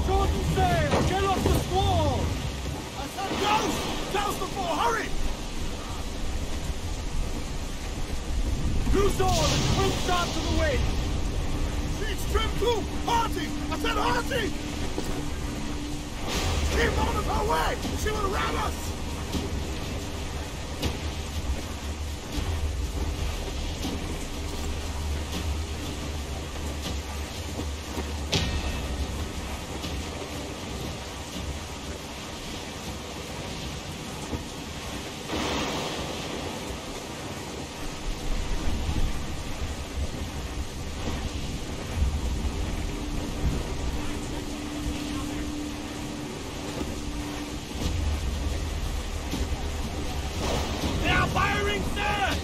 Shorten sail! Get off the squall! I said douse! Douse the fore, hurry! Loose all and trim start to the wind! Sheets trim too! Hearty! I said hearty! Keep out of her way! She will ram us! They are firing, sir!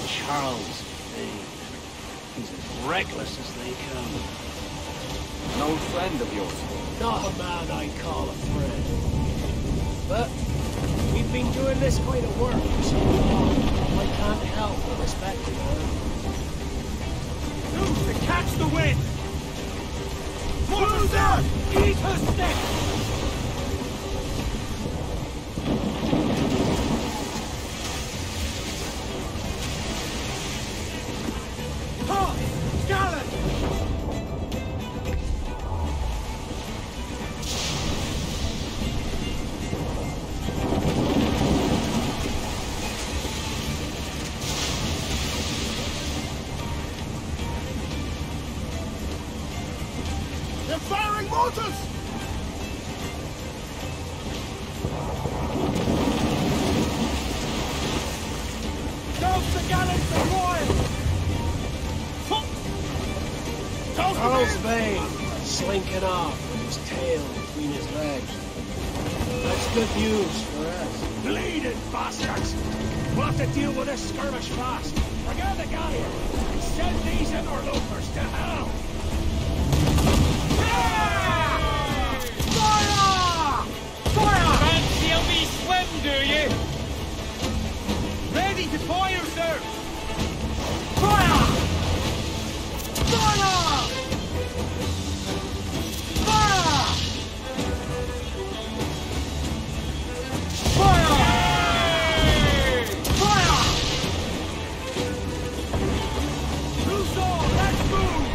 Charles Vane. He's as reckless as they come. An old friend of yours. Not a man I call a friend. But we've been doing this kind of work for so long, I can't help but respect him. Loose to catch the wind! Move down! Eat her stick! Toss! Gallant! They're firing mortars! Douse the gallants and royal! Charles Vane, slinking off with his tail between his legs. That's good news for us. Bleeding bastards! We'll have to deal with this skirmish fast. Forget the galleon and send these interlopers to hell! Fire! Fire! Fancy a wee swim, do you? Ready to fire, sir! Fire! Fire! Fire! Fire! Fire! Loose all, let's move!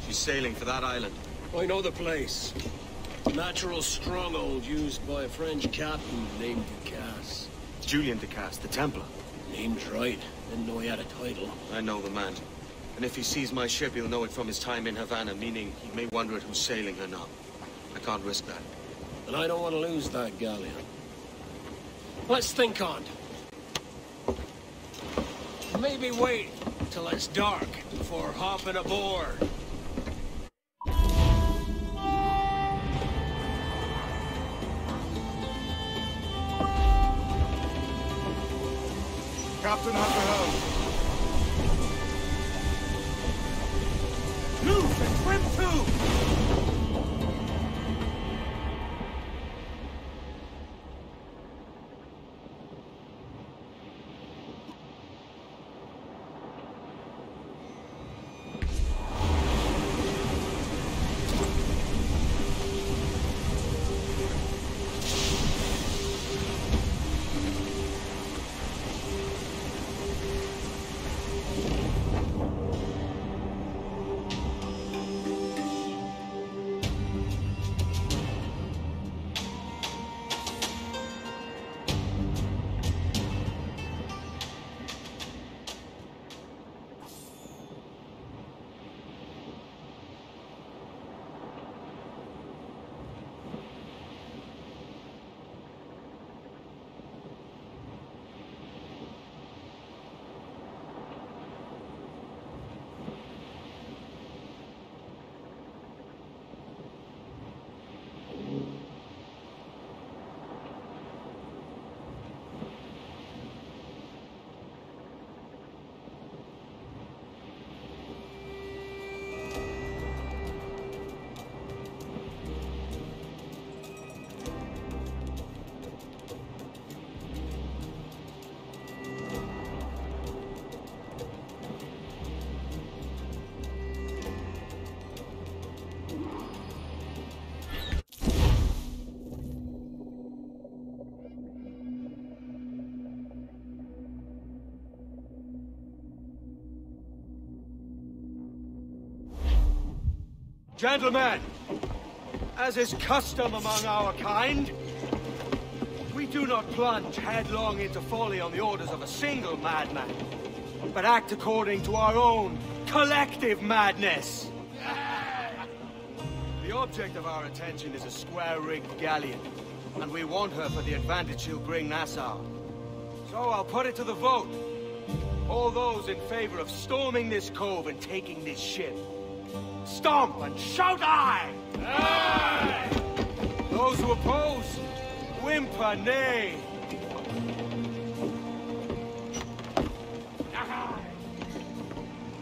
She's sailing for that island. I know the place. Natural stronghold used by a French captain named Ducasse. Julian Ducasse, the Templar. Name's right. Didn't know he had a title. I know the man. And if he sees my ship, he'll know it from his time in Havana, meaning he may wonder at who's sailing her now. I can't risk that. And I don't want to lose that galleon. Let's think on it. Maybe wait till it's dark before hopping aboard. Captain at the helm. Loose and trim too! Gentlemen, as is custom among our kind, we do not plunge headlong into folly on the orders of a single madman, but act according to our own collective madness. The object of our attention is a square-rigged galleon, and we want her for the advantage she'll bring Nassau. So I'll put it to the vote. All those in favor of storming this cove and taking this ship, stomp and shout aye! Aye! Those who oppose, whimper nay.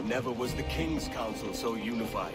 Never was the King's Council so unified.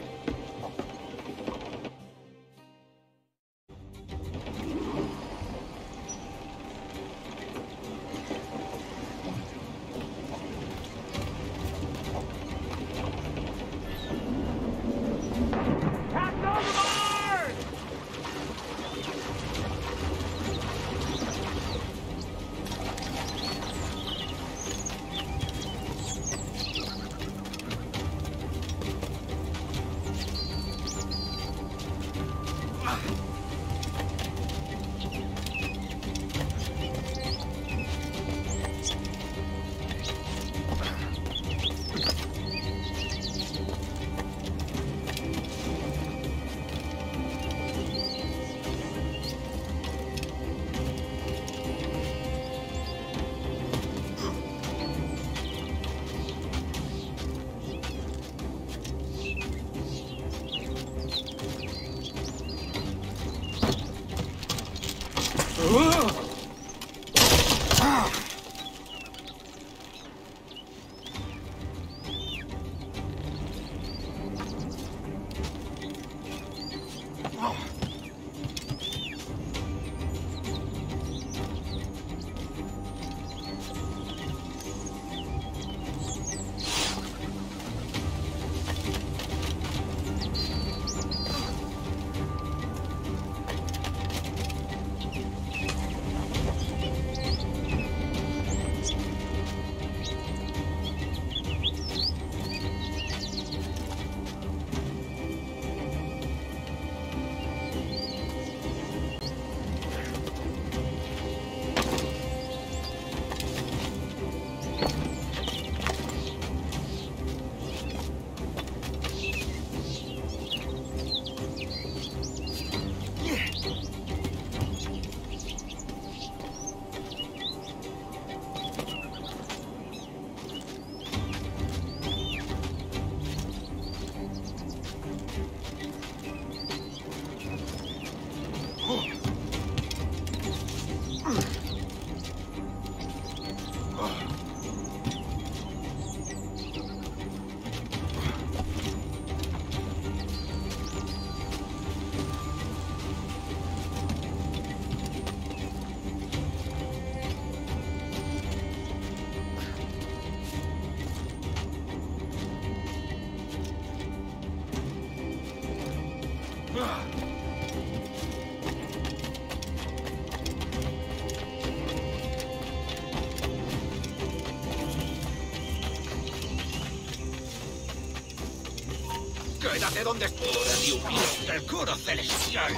¡Quédate donde estoy, Dios del coro celestial!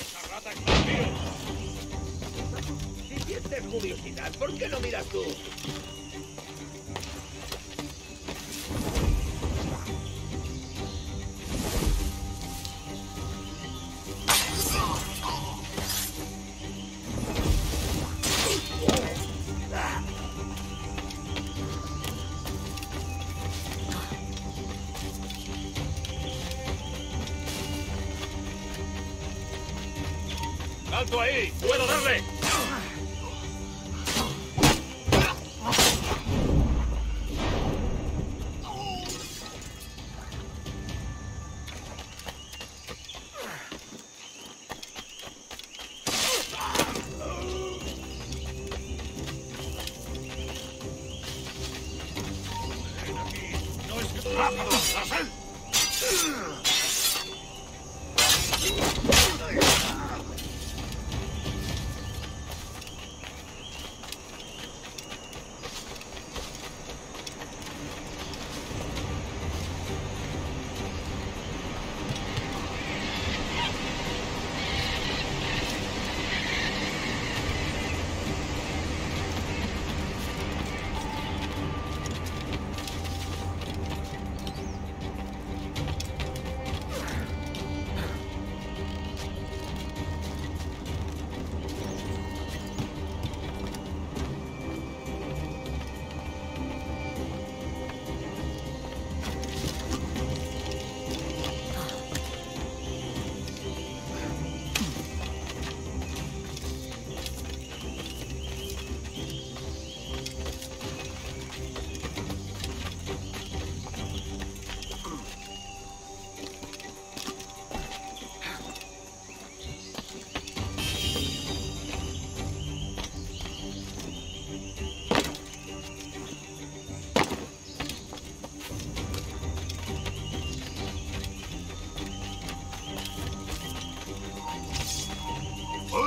¡Esa rata es conmigo! Si sientes curiosidad, ¿por qué no miras tú? ¡Alto ahí! ¡Puedo darle! ¡No es rápido! ¡Hazel!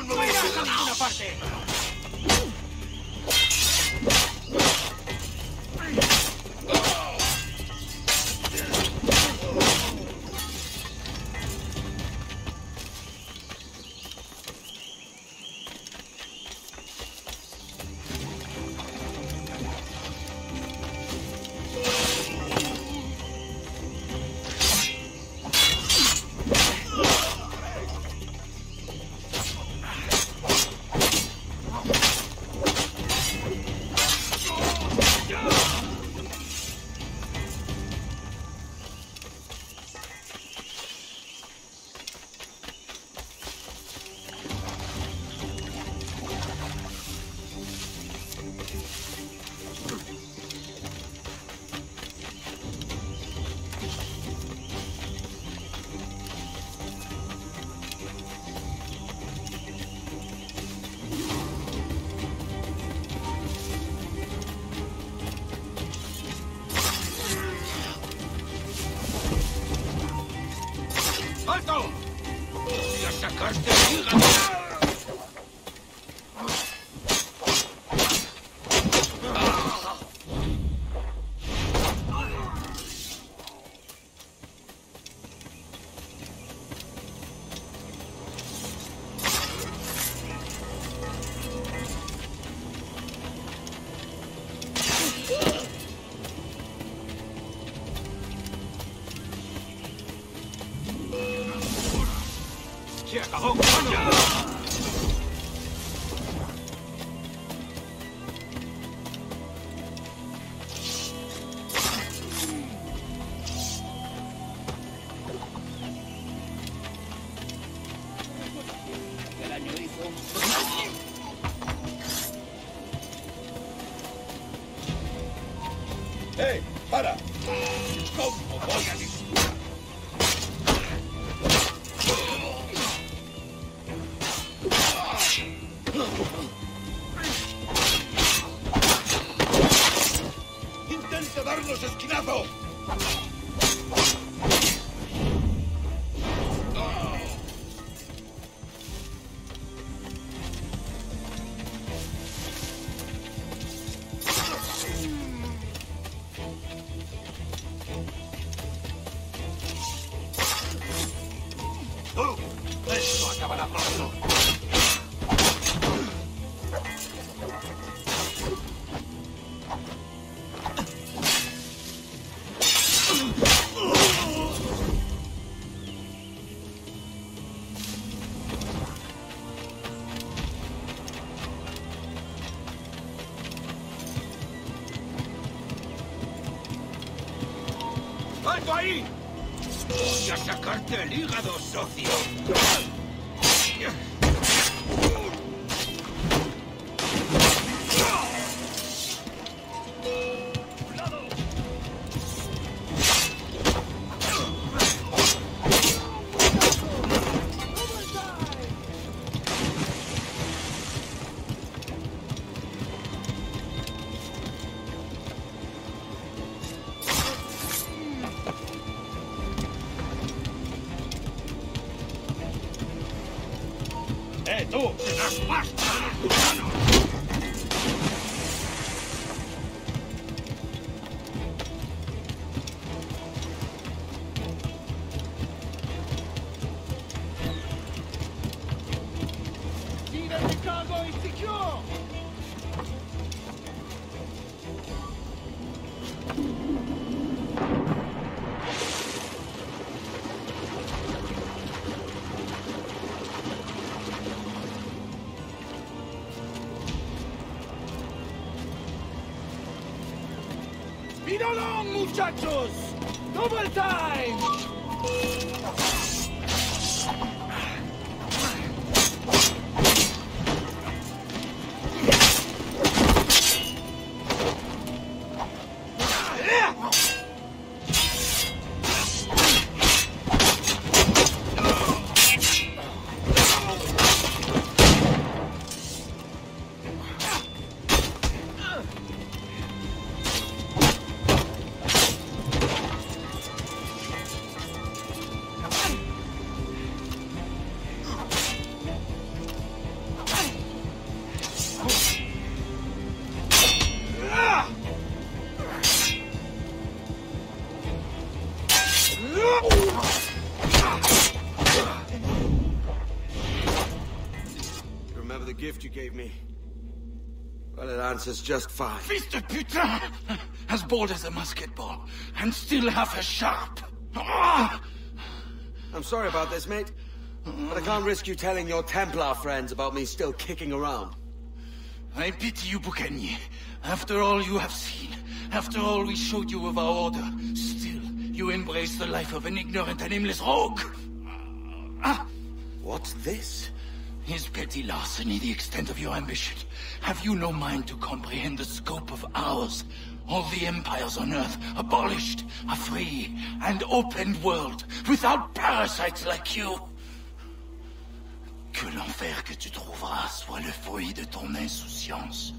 ¡No irás a ninguna parte! ¡Alto! ¡Ya sacaste el hígado! ¡Se acabó! ¡Vaya! El año hizo... ¡Hey! ¡Para! ¿Cómo voy a disparar? ¡Diablos, esquinazo! ¡Esto acabará pronto! ¡Alto ahí! Voy a sacarte el hígado, socio. ¡Tú! ¡Las pastas de tu mano! Tira the cargo is secure! Speed along, muchachos! Double time! Remember the gift you gave me? Well, it answers just fine. Fils de putain! As bold as a musket ball, and still half as sharp. Ah! I'm sorry about this, mate. But I can't risk you telling your Templar friends about me still kicking around. I pity you, Boucanier. After all you have seen, after all we showed you of our order, still you embrace the life of an ignorant and aimless rogue. What's this? Is petty larceny the extent of your ambition? Have you no mind to comprehend the scope of ours? All the empires on Earth abolished, a free and open world, without parasites like you. Que l'enfer que tu trouveras soit le fruit de ton insouciance.